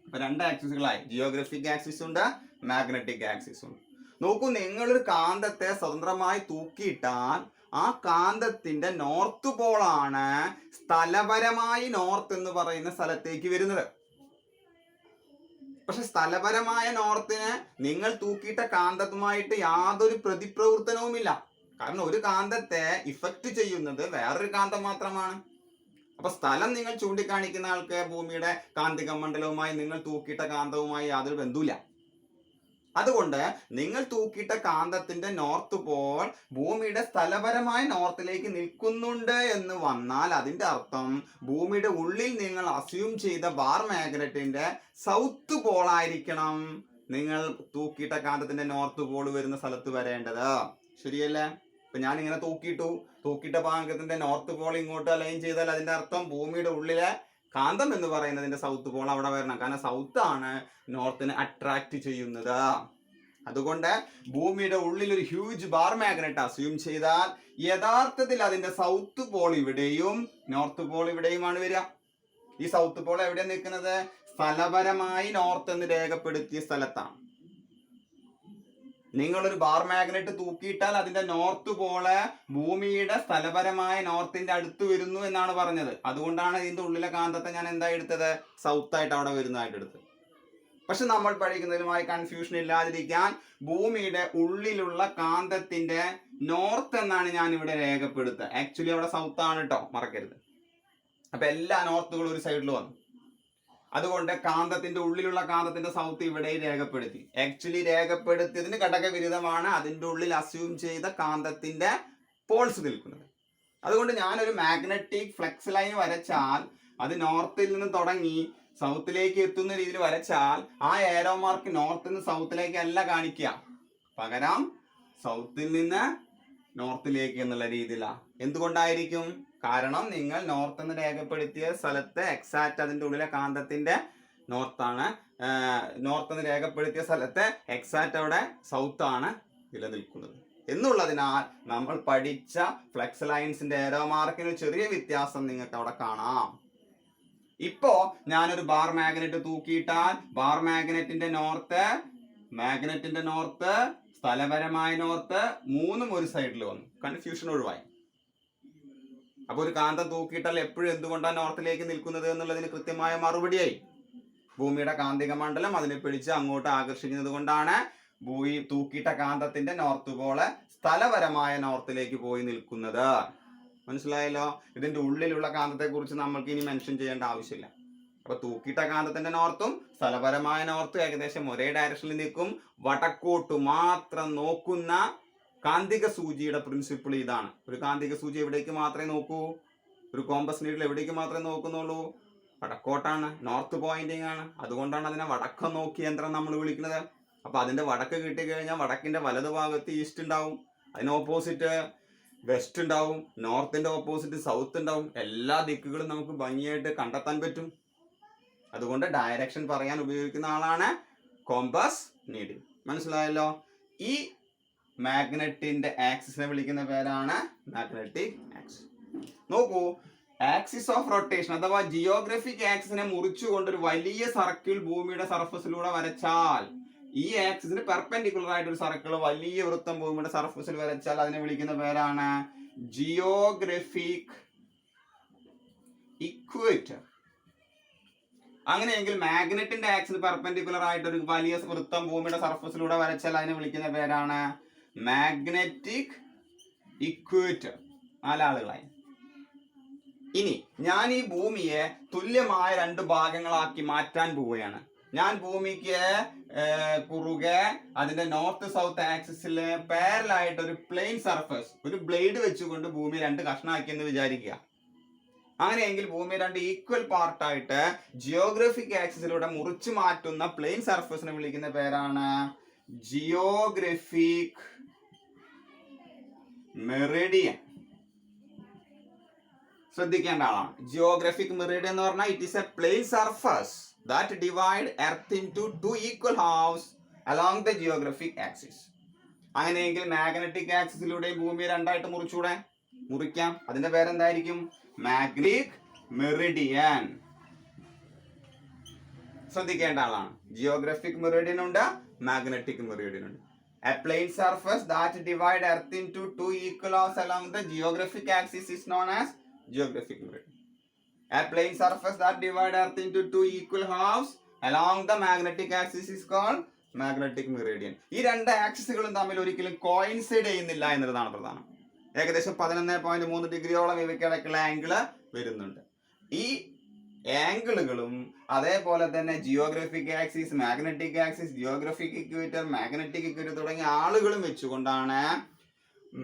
ഇപ്പൊ 2 ആക്സിസുകളായി, ജിയോഗ്രഫിക് ആക്സിസ് ഉണ്ട്, മാഗ്നറ്റിക് ആക്സിസ് ഉണ്ട്. നോക്കൂ, നിങ്ങളൊരു കാന്തത്തെ സ്വതന്ത്രമായി തൂക്കിയിട്ടാൽ ആ കാന്തത്തിന്റെ നോർത്ത് പോളാണ് സ്ഥലപരമായി നോർത്ത് എന്ന് പറയുന്ന സ്ഥലത്തേക്ക് വരുന്നത്. പക്ഷെ സ്ഥലപരമായ നോർത്തിന് നിങ്ങൾ തൂക്കിയിട്ട കാന്തവുമായിട്ട് യാതൊരു പ്രതിപ്രവർത്തനവുമില്ല. കാരണം ഒരു കാന്തത്തെ ഇഫക്റ്റ് ചെയ്യുന്നത് വേറൊരു കാന്തം മാത്രമാണ്. അപ്പൊ സ്ഥലം നിങ്ങൾ ചൂണ്ടിക്കാണിക്കുന്ന ആൾക്ക് ഭൂമിയുടെ കാന്തിക മണ്ഡലവുമായി നിങ്ങൾ തൂക്കിയിട്ട കാന്തവുമായി യാതൊരു ബന്ധവുമില്ല. അതുകൊണ്ട് നിങ്ങൾ തൂക്കിയിട്ട കാന്തത്തിന്റെ നോർത്ത് പോൾ ഭൂമിയുടെ സ്ഥലപരമായ നോർത്തിലേക്ക് നിൽക്കുന്നുണ്ട് എന്ന് വന്നാൽ അതിന്റെ അർത്ഥം ഭൂമിയുടെ ഉള്ളിൽ നിങ്ങൾ അസ്യൂം ചെയ്ത ബാർ മാഗ്നറ്റിന്റെ സൗത്ത് പോൾ ആയിരിക്കണം നിങ്ങൾ തൂക്കിയിട്ട കാന്തത്തിന്റെ നോർത്ത് പോൾ വരുന്ന സ്ഥലത്ത് വരേണ്ടത്. ശരിയല്ലേ? ഇപ്പൊ ഞാൻ ഇങ്ങനെ തൂക്കിയിട്ട കാന്തത്തിന്റെ നോർത്ത് പോൾ ഇങ്ങോട്ട് അലൈൻ ചെയ്താൽ അതിന്റെ അർത്ഥം ഭൂമിയുടെ ഉള്ളിലെ കാന്തം എന്ന് പറയുന്നതിന്റെ സൗത്ത് പോൾ അവിടെ വരണം. കാരണം സൗത്ത് ആണ് നോർത്തിനെ അട്രാക്ട് ചെയ്യുന്നത്. അതുകൊണ്ട് ഭൂമിയുടെ ഉള്ളിൽ ഒരു ഹ്യൂജ് ബാർ മാഗ്നറ്റ് അസ്യൂം ചെയ്താൽ യഥാർത്ഥത്തിൽ അതിന്റെ സൗത്ത് പോൾ ഇവിടെയും നോർത്ത് പോൾ ഇവിടെയുമാണ് വരിക. ഈ സൗത്ത് പോൾ എവിടെയാണ് നിൽക്കുന്നത്? സ്ഥലപരമായി നോർത്ത് എന്ന് രേഖപ്പെടുത്തിയ സ്ഥലത്താണ്. നിങ്ങളൊരു ബാർ മാഗ്നറ്റ് തൂക്കിയിട്ടാൽ അതിന്റെ നോർത്ത് പോള് ഭൂമിയുടെ സ്ഥലപരമായ നോർത്തിന്റെ അടുത്ത് വരുന്നു എന്നാണ് പറഞ്ഞത്. അതുകൊണ്ടാണ് ഇതിന്റെ ഉള്ളിലെ കാന്തത്തെ ഞാൻ എന്തായി എടുത്തത്? സൗത്ത് ആയിട്ട് അവിടെ വരുന്നതായിട്ട് എടുത്തത്. പക്ഷെ നമ്മൾ പഠിക്കുന്നതിലുമായി കൺഫ്യൂഷൻ ഇല്ലാതിരിക്കാൻ ഭൂമിയുടെ ഉള്ളിലുള്ള കാന്തത്തിന്റെ നോർത്ത് എന്നാണ് ഞാൻ ഇവിടെ രേഖപ്പെടുത്തുക. ആക്ച്വലി അവിടെ സൗത്ത് ആണ് കേട്ടോ, മറക്കരുത്. അപ്പൊ എല്ലാ നോർത്തുകളും ഒരു സൈഡിൽ വന്നു. അതുകൊണ്ട് കാന്തത്തിന്റെ ഉള്ളിലുള്ള കാന്തത്തിന്റെ സൗത്ത് ഇവിടെ രേഖപ്പെടുത്തി. ആക്ച്വലി രേഖപ്പെടുത്തിയതിന് ഘടക വിരുദ്ധമാണ് അതിന്റെ ഉള്ളിൽ അസ്യൂം ചെയ്ത കാന്തത്തിന്റെ പോൾസ് നിൽക്കുന്നത്. അതുകൊണ്ട് ഞാനൊരു മാഗ്നറ്റിക് ഫ്ലെക്സ് ലൈൻ വരച്ചാൽ അത് നോർത്തിൽ നിന്ന് തുടങ്ങി സൗത്തിലേക്ക് എത്തുന്ന രീതിയിൽ വരച്ചാൽ ആ ഏരോ മാർക്ക് നോർത്തിൽ നിന്ന് സൗത്തിലേക്ക് അല്ല കാണിക്കുക, പകരം സൗത്തിൽ നിന്ന് നോർത്തിലേക്ക് എന്നുള്ള രീതിയിലാണ്. എന്തുകൊണ്ടായിരിക്കും? കാരണം നിങ്ങൾ നോർത്ത് എന്ന് രേഖപ്പെടുത്തിയ സ്ഥലത്ത് എക്സാക്ട് അതിന്റെ ഉള്ളിലെ കാന്തത്തിന്റെ നോർത്താണ്. നോർത്ത് എന്ന് രേഖപ്പെടുത്തിയ സ്ഥലത്ത് എക്സാക്ട് അവിടെ സൗത്ത് ആണ് നിലനിൽക്കുന്നത് എന്നുള്ളതിനാൽ നമ്മൾ പഠിച്ച ഫ്ലെക്സ് ലൈൻസിന്റെ ഏരോ മാർക്കിന് ചെറിയ വ്യത്യാസം നിങ്ങൾക്ക് അവിടെ കാണാം. ഇപ്പോ ഞാനൊരു ബാർ മാഗ്നറ്റ് തൂക്കിയിട്ടാൽ ബാർ മാഗ്നറ്റിന്റെ നോർത്ത് സ്ഥലപരമായ നോർത്ത് മൂന്നും ഒരു സൈഡിൽ വന്നു. കൺഫ്യൂഷൻ ഒഴിവായി. അപ്പൊ ഒരു കാന്തം തൂക്കിയിട്ടാൽ എപ്പോഴും എന്തുകൊണ്ടാണ് നോർത്തിലേക്ക് നിൽക്കുന്നത് എന്നുള്ളതിന് കൃത്യമായ മറുപടിയായി. ഭൂമിയുടെ കാന്തിക മണ്ഡലം അതിനെ പിടിച്ച് അങ്ങോട്ട് ആകർഷിക്കുന്നത് കൊണ്ടാണ് തൂക്കിയിട്ട കാന്തത്തിന്റെ നോർത്ത് പോള് സ്ഥലപരമായ നോർത്തിലേക്ക് പോയി നിൽക്കുന്നത്. മനസ്സിലായല്ലോ? ഇതിന്റെ ഉള്ളിലുള്ള കാന്തത്തെ കുറിച്ച് നമ്മൾക്ക് ഇനി മെൻഷൻ ചെയ്യേണ്ട ആവശ്യമില്ല. അപ്പൊ തൂക്കിയിട്ട കാന്തത്തിന്റെ നോർത്തും സ്ഥലപരമായ നോർത്തും ഏകദേശം ഒരേ ഡയറക്ഷനിൽ നിൽക്കും. വടക്കോട്ട് മാത്രം നോക്കുന്ന കാന്തിക സൂചിയുടെ പ്രിൻസിപ്പിൾ ഇതാണ്. ഒരു കാന്തിക സൂചി എവിടേക്ക് മാത്രമേ നോക്കൂ? ഒരു കോമ്പസ് നീഡിൽ എവിടേക്ക് മാത്രമേ നോക്കുന്നുള്ളൂ? വടക്കോട്ടാണ്, നോർത്ത് പോയിന്റിങ് ആണ്. അതുകൊണ്ടാണ് അതിനെ വടക്കം നോക്കി യന്ത്രം നമ്മൾ വിളിക്കുന്നത്. അപ്പൊ അതിന്റെ വടക്ക് കിട്ടിക്കഴിഞ്ഞാൽ വടക്കിന്റെ വലതുഭാഗത്ത് ഈസ്റ്റ് ഉണ്ടാവും, അതിന് ഓപ്പോസിറ്റ് വെസ്റ്റ് ഉണ്ടാവും, നോർത്തിന്റെ ഓപ്പോസിറ്റ് സൗത്ത് ഉണ്ടാവും. എല്ലാ ദിക്കുകളും നമുക്ക് ഭംഗിയായിട്ട് കണ്ടെത്താൻ പറ്റും. അതുകൊണ്ട് ഡയറക്ഷൻ പറയാൻ ഉപയോഗിക്കുന്ന ആളാണ് കോമ്പസ് നീഡിൽ. മനസ്സിലായല്ലോ? ഈ മാഗ്നറ്റിന്റെ ആക്സിസിനെ വിളിക്കുന്ന പേരാണ് മാഗ്നറ്റിക് ആക്സിസ്. നോക്കൂ, ആക്സിസ് ഓഫ് റൊട്ടേഷൻ അഥവാ ജിയോഗ്രഫിക് ആക്സിസിനെ മുറിച്ചുകൊണ്ട് ഒരു വലിയ സർക്കിൾ ഭൂമിയുടെ സർഫസിലൂടെ വരച്ചാൽ, ഈ ആക്സിസിന് പെർപെൻഡിക്കുലർ ആയിട്ട് ഒരു സർക്കിൾ വലിയ വൃത്തം ഭൂമിയുടെ സർഫസിൽ വരച്ചാൽ അതിനെ വിളിക്കുന്ന പേരാണ് ജിയോഗ്രഫിക് ഇക്വേറ്റർ. അങ്ങനെയെങ്കിൽ മാഗ്നറ്റിന്റെ ആക്സിന് പെർപെൻഡിക്കുലർ ആയിട്ട് ഒരു വലിയ വൃത്തം ഭൂമിയുടെ സർഫസിലൂടെ വരച്ചാൽ അതിനെ വിളിക്കുന്ന പേരാണ് മാഗ്നറ്റിക് ഇക്വേറ്റർ. നാലാളുകളായി. ഇനി ഞാൻ ഈ ഭൂമിയെ തുല്യമായ രണ്ട് ഭാഗങ്ങളാക്കി മാറ്റാൻ പോവുകയാണ്. ഞാൻ ഭൂമിക്ക് കുറുകെ അതിന്റെ നോർത്ത് സൗത്ത് ആക്സിസിൽ പാരലായിട്ട് ഒരു പ്ലെയിൻ സർഫസ്, ഒരു ബ്ലേഡ് വെച്ചുകൊണ്ട് ഭൂമി രണ്ട് കഷ്ണമാക്കി എന്ന് വിചാരിക്കുക. അങ്ങനെയെങ്കിൽ ഭൂമി രണ്ട് ഈക്വൽ പാർട്ടായിട്ട് ജിയോഗ്രഫിക് ആക്സിസിലൂടെ മുറിച്ചു മാറ്റുന്ന പ്ലെയിൻ സർഫസിനെ വിളിക്കുന്ന പേരാണ് ജിയോഗ്രഫിക് മെറിഡിയൻ. ശ്രദ്ധിക്കേണ്ട ആളാണ്. ജിയോഗ്രഫിക് മെറിഡിയൻ എന്ന് പറഞ്ഞാൽ it is a plane surface that divide earth into two equal halves along the geographic axis. അങ്ങനെയെങ്കിൽ മാഗ്നറ്റിക് ആക്സിസിലൂടെ ഭൂമിയെ രണ്ടായിട്ട് മുറിക്കാം. അതിന്റെ പേരെന്തായിരിക്കും? Magnetic meridian. ശ്രദ്ധിക്കേണ്ട ആളാണ്. ജിയോഗ്രഫിക് മെറിഡിയൻ ഉണ്ട്, മാഗ്നറ്റിക് മെറിഡിയൻ ഉണ്ട്. A plane surface that divide earth into two equal halves along the geographic axis is known as geographic meridian. A plane surface that divide earth into two equal halves along the magnetic axis is called magnetic meridian. ഈ രണ്ട് ആക്സിസുകളും തമ്മിൽ ഒരിക്കലും coincide ചെയ്യുന്നില്ല എന്നുള്ളതാണ് പ്രധാനം. ഏകദേശം 11.3 ഡിഗ്രിയോളം ഇവയ്ക്കിടയ്ക്കുള്ള angle വരുന്നുണ്ട്. ഈ ആംഗിളുകളും അതേപോലെ തന്നെ Geographic axis, magnetic axis, Geographic equator, magnetic equator തുടങ്ങിയ ആളുകളും വെച്ചുകൊണ്ടാണ്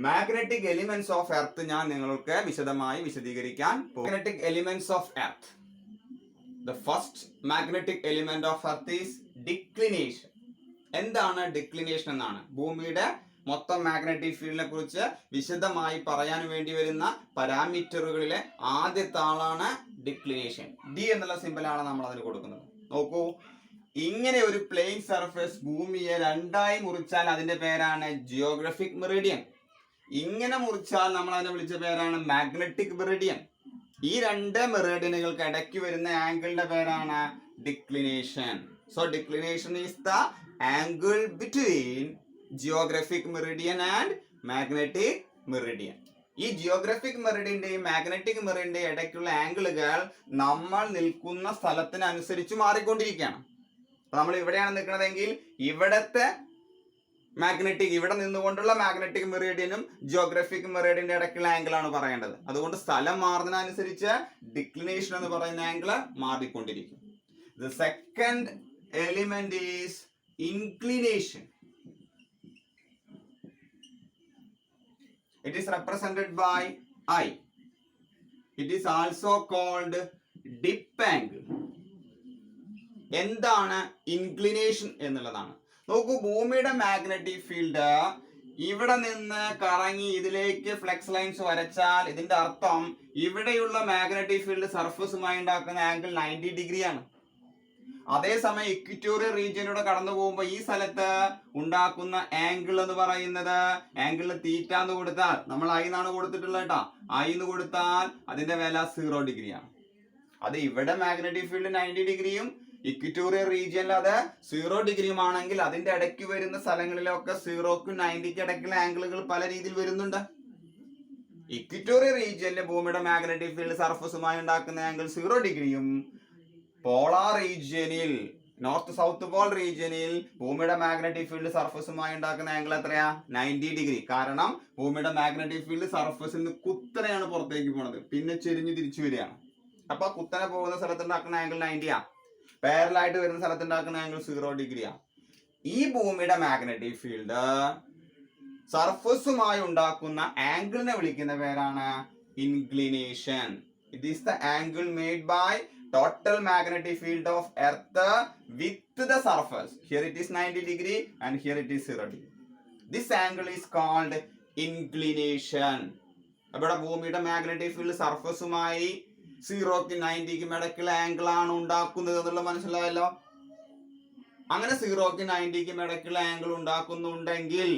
മാഗ്നറ്റിക് എലിമെന്റ്സ് ഓഫ് എർത്ത് ഞാൻ നിങ്ങൾക്ക് വിശദമായി വിശദീകരിക്കാൻ പോകും. Magnetic elements of earth. The first magnetic element of earth is declination. എന്താണ് ഡിക്ലിനേഷൻ എന്നാണ് ഭൂമിയുടെ മൊത്തം മാഗ്നറ്റിക് ഫീൽഡിനെ കുറിച്ച് വിശദമായി പറയാൻ വേണ്ടി വരുന്ന പാരാമീറ്ററുകളിലെ ആദ്യത്തെ ആളാണ് ഡിക്ലിനേഷൻ. ഡി എന്നുള്ള സിമ്പലാണ് നമ്മൾ അതിന് കൊടുക്കുന്നത്. നോക്കൂ, ഇങ്ങനെ ഒരു പ്ലെയിൻ സർഫേസ് ഭൂമിയെ രണ്ടായി മുറിച്ചാൽ അതിന്റെ പേരാണ് ജിയോഗ്രഫിക് മെറിഡിയൻ. ഇങ്ങനെ മുറിച്ചാൽ നമ്മൾ അതിനെ വിളിച്ച പേരാണ് മാഗ്നറ്റിക് മെറിഡിയൻ. ഈ രണ്ട് മെറിഡിയനുകൾക്ക് ഇടയ്ക്ക് വരുന്ന ആംഗിളിന്റെ പേരാണ് declination. So declination is the angle between Geographic Meridian and magnetic Meridian. ഈ ജിയോഗ്രഫിക് മെറിഡിയന്റെയും മാഗ്നറ്റിക് മെറിഡിയന്റെയും ഇടയ്ക്കുള്ള ആംഗിളുകൾ നമ്മൾ നിൽക്കുന്ന സ്ഥലത്തിനനുസരിച്ച് മാറിക്കൊണ്ടിരിക്കുകയാണ്. നമ്മൾ ഇവിടെയാണ് നിൽക്കുന്നതെങ്കിൽ ഇവിടത്തെ മാഗ്നറ്റിക്, ഇവിടെ നിന്നുകൊണ്ടുള്ള മാഗ്നറ്റിക് മെറിഡിയനും ജിയോഗ്രഫിക് മെറിഡിയന്റെ ഇടയ്ക്കുള്ള ആംഗിൾ ആണ് പറയേണ്ടത്. അതുകൊണ്ട് സ്ഥലം മാറുന്നതിനനുസരിച്ച് ഡിക്ലിനേഷൻ എന്ന് പറയുന്ന ആംഗിൾ മാറിക്കൊണ്ടിരിക്കും. The second element is inclination. It is represented by I. It is also called dip angle. എന്താണ് ഇൻക്ലിനേഷൻ എന്നുള്ളതാണ്. നോക്കൂ, ഭൂമിയുടെ മാഗ്നറ്റിക് ഫീൽഡ് ഇവിടെ നിന്ന് കറങ്ങി ഇതിലേക്ക് ഫ്ലെക്സ് ലൈൻസ് വരച്ചാൽ ഇതിന്റെ അർത്ഥം ഇവിടെയുള്ള മാഗ്നറ്റിക് ഫീൽഡ് സർഫസുമായി ഉണ്ടാക്കുന്ന ആംഗിൾ 90 ഡിഗ്രിയാണ്. അതേസമയം ഇക്വിറ്റോറിയൽ റീജിയനിലൂടെ കടന്നു പോകുമ്പോൾ ഈ സ്ഥലത്ത് ഉണ്ടാക്കുന്ന ആംഗിൾ എന്ന് പറയുന്നത് ആംഗിളിന് തീറ്റ എന്ന് കൊടുത്താൽ, നമ്മൾ ഐ എന്നാണ് കൊടുത്തിട്ടുള്ളത് കേട്ടോ, ഐ എന്ന് കൊടുത്താൽ അതിന്റെ വില 0 ഡിഗ്രിയാണ്. അത് ഇവിടെ മാഗ്നറ്റിക് ഫീൽഡ് 90 ഡിഗ്രിയും ഇക്വിറ്റോറിയൽ റീജിയനിൽ അത് 0 ഡിഗ്രിയുമാണെങ്കിൽ അതിന്റെ ഇടയ്ക്ക് വരുന്ന സ്ഥലങ്ങളിലൊക്കെ 0ക്കും 90ക്കും ഇടയ്ക്കുള്ള ആംഗിളുകൾ പല രീതിയിൽ വരുന്നുണ്ട്. ഇക്വിറ്റോറിയൽ റീജിയനിലെ ഭൂമിയുടെ മാഗ്നറ്റിക് ഫീൽഡ് സർഫസുമായി ഉണ്ടാക്കുന്ന ആംഗിൾ 0 ഡിഗ്രിയും പോളാർ റീജിയനിൽ, നോർത്ത് സൗത്ത് പോൾ റീജിയനിൽ ഭൂമിയുടെ മാഗ്നറ്റിക് ഫീൽഡ് സർഫസുമായി ഉണ്ടാക്കുന്ന ആംഗിൾ എത്രയാ? 90 ഡിഗ്രി. കാരണം ഭൂമിയുടെ മാഗ്നറ്റിക് ഫീൽഡ് സർഫസിൽ നിന്ന് കുത്തനെയാണ് പുറത്തേക്ക് പോണത്, പിന്നെ ചെരിഞ്ഞു തിരിച്ചു വരികയാണ്. അപ്പൊ കുത്തനെ പോകുന്ന സ്ഥലത്ത് ഉണ്ടാക്കുന്ന ആംഗിൾ 90 ആ, പാരലായിട്ട് വരുന്ന സ്ഥലത്ത് ഉണ്ടാക്കുന്ന ആംഗിൾ 0 ഡിഗ്രിയാ. ഈ ഭൂമിയുടെ മാഗ്നറ്റിക് ഫീൽഡ് സർഫസുമായി ഉണ്ടാക്കുന്ന ആംഗിളിനെ വിളിക്കുന്ന പേരാണ് inclination. It is the angle made by total magnetic field of earth with the surface. Here it is 90 degree and here it is 0 degree. This angle is called inclination. അവിടെ ഭൂമിയുടെ magnetic field സർഫസുമായി 0ക്കും 90ക്കും ഇടയ്ക്കുള്ള angle ആണ് ഉണ്ടാക്കുന്നത് എന്നുള്ളത് മനസ്സിലായല്ലോ. അങ്ങനെ 0ക്കും 90ക്കും ഇടയ്ക്കുള്ള angle ഉണ്ടാക്കുന്നുണ്ടെങ്കിൽ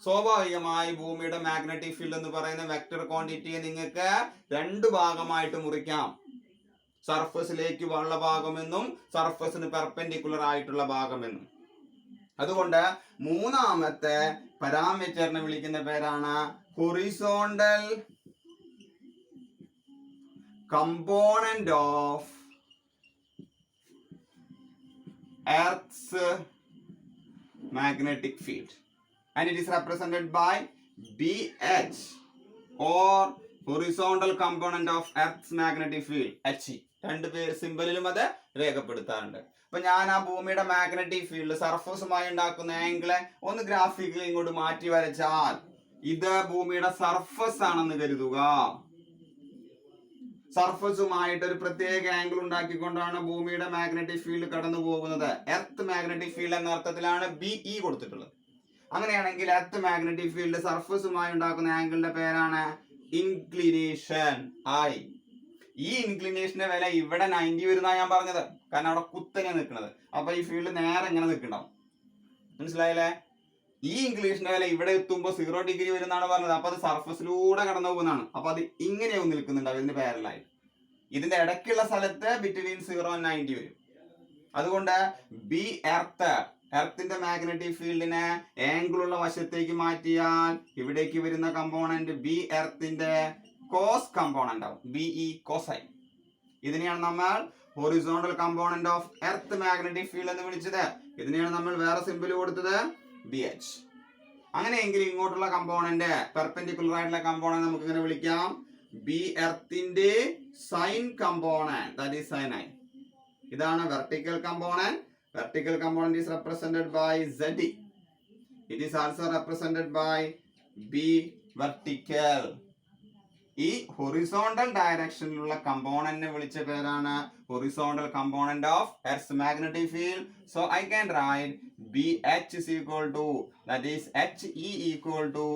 സ്വാഭാവികമായി ഭൂമിയുടെ മാഗ്നറ്റിക് ഫീൽഡ് എന്ന് പറയുന്ന വെക്ടർ ക്വാണ്ടിറ്റിയെ നിങ്ങൾക്ക് രണ്ട് ഭാഗമായിട്ട് മുറിക്കാം. സർഫസിലേക്ക് ഉള്ള ഭാഗമെന്നും സർഫസിന് പെർപെൻഡിക്കുലർ ആയിട്ടുള്ള ഭാഗമെന്നും. അതുകൊണ്ട് മൂന്നാമത്തെ പാരാമീറ്ററിനെ വിളിക്കുന്ന പേരാണ് horizontal component of earth magnetic field, and it is represented by BH or horizontal component of Earth's magnetic field, HE. രണ്ട് പേര് സിമ്പലിലും അത് രേഖപ്പെടുത്താറുണ്ട്. അപ്പൊ ഞാൻ ആ ഭൂമിയുടെ മാഗ്നറ്റിക് ഫീൽഡ് സർഫസുമായി ഉണ്ടാക്കുന്ന ആംഗിളെ ഒന്ന് ഗ്രാഫിക്കലി ഇങ്ങോട്ട് മാറ്റി വരച്ചാൽ ഇത് ഭൂമിയുടെ സർഫസ് ആണെന്ന് കരുതുക. സർഫസുമായിട്ട് ഒരു പ്രത്യേക ആംഗിൾ ഉണ്ടാക്കിക്കൊണ്ടാണ് ഭൂമിയുടെ മാഗ്നറ്റിക് ഫീൽഡ് കടന്നു പോകുന്നത്. എർത്ത് മാഗ്നറ്റിക് ഫീൽഡ് എന്ന അർത്ഥത്തിലാണ് BE കൊടുത്തിട്ടുള്ളത്. അങ്ങനെയാണെങ്കിൽ എർത്ത് മാഗ്നറ്റിക് ഫീൽഡ് സർഫസുമായി ഉണ്ടാക്കുന്ന ആംഗിളിന്റെ പേരാണ് ഇൻക്ലിനേഷൻ, I. ഈ ഇൻക്ലിനേഷന്റെ വില ഇവിടെ 90 വരുന്ന ഞാൻ പറഞ്ഞത്, കാരണം അവിടെ കുത്തനെ നിൽക്കുന്നത്. അപ്പൊ ഈ ഫീൽഡ് നേരെ ഇങ്ങനെ നിൽക്കണ്ടാവും, മനസ്സിലായില്ലേ? ഈ ഇൻക്ലിനേഷന്റെ വില ഇവിടെ എത്തുമ്പോൾ 0 ഡിഗ്രി വരുന്നതാണ് പറഞ്ഞത്. അപ്പൊ അത് സർഫസിലൂടെ കടന്നു പോകുന്നതാണ്. അപ്പൊ അത് ഇങ്ങനെയാവും നിൽക്കുന്നുണ്ടാവും ഇതിന്റെ പാരലായി. ഇതിന്റെ ഇടയ്ക്കുള്ള സ്ഥലത്ത് ബിറ്റ്വീൻ 0 and 90 വരും. അതുകൊണ്ട് ബി എർത്തിന്റെ മാഗ്നറ്റിക് ഫീൽഡിനെ ആംഗിൾ ഉള്ള വശത്തേക്ക് മാറ്റിയാൽ ഇവിടേക്ക് വരുന്ന കമ്പോണന്റ് ബി എർത്തിന്റെ കോസ് കമ്പോണന്റ് ആവും, BE കോസൈൻ. ഇതിനെയാണ് നമ്മൾ horizontal component of earth magnetic field എന്ന് വിളിച്ചത്. ഇതിനെയാണ് നമ്മൾ വേറെ സിമ്പിൾ കൊടുത്തത് BH. അങ്ങനെയെങ്കിൽ ഇങ്ങോട്ടുള്ള കമ്പോണന്റ് പെർപെൻഡിക്കുലർ ആയിട്ടുള്ള കമ്പോണന്റ് നമുക്ക് ഇങ്ങനെ വിളിക്കാം ബി എർത്തിന്റെ sine component, that is sine I. ഇതാണ് vertical component. Vertical component is represented by ZE. It is also represented by B vertical. ഈ ഹൊറിസോണ്ടൽ ഡയറക്ഷനിലുള്ള കമ്പോണന്റിനെ വിളിച്ച പേരാണ് horizontal component of earth magnetic field. So I can write BH is equal to, that is HE equal to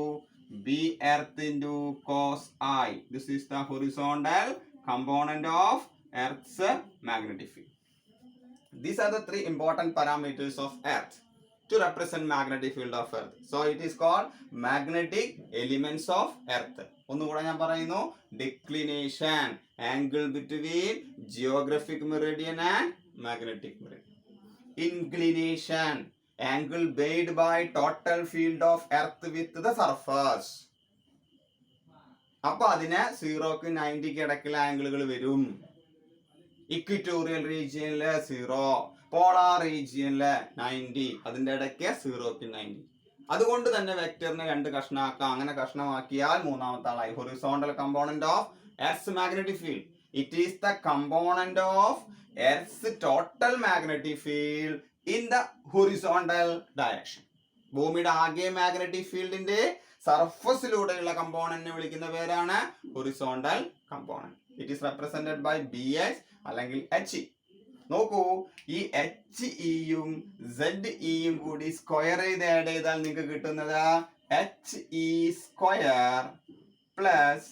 B earth into cos I. This is the horizontal component of Earth's magnetic field. These are the three important parameters of Earth to represent magnetic field of Earth. So it is called magnetic elements of Earth. ഒന്നുകൂടെ ഞാൻ പറയുന്നു, declination, angle between Geographic Meridian and magnetic Meridian. Inclination, angle made by total field of Earth with the surface. അപ്പൊ അതിന് 0ക്ക് 90ക്ക് ഇടയ്ക്കുള്ള ആംഗിളുകൾ വരും. Equatorial റീജിയനില് 0, polar റീജിയനില് 90, അതിന്റെ ഇടയ്ക്ക് 0ക്ക് 90. അതുകൊണ്ട് തന്നെ വെക്ടറിനെ 2 കഷ്ണമാക്കാം. അങ്ങനെ കഷ്ണമാക്കിയാൽ മൂന്നാമത്തെ ആളായി horizontal component of earth magnetic field. It is the component of earth total magnetic field in the horizontal direction. ഭൂമിയുടെ ആകെ മാഗ്നറ്റിക് ഫീൽഡിന്റെ സർഫസിലൂടെയുള്ള കമ്പോണന്റിനെ വിളിക്കുന്ന പേരാണ് horizontal component. It is represented by BH അല്ലെങ്കിൽ HE. നോക്കൂ, ഈ HEയും ZEയും കൂടി സ്ക്വയർ ചെയ്ത് ആഡ് ചെയ്താൽ നിങ്ങൾക്ക് കിട്ടുന്നത് HE square plus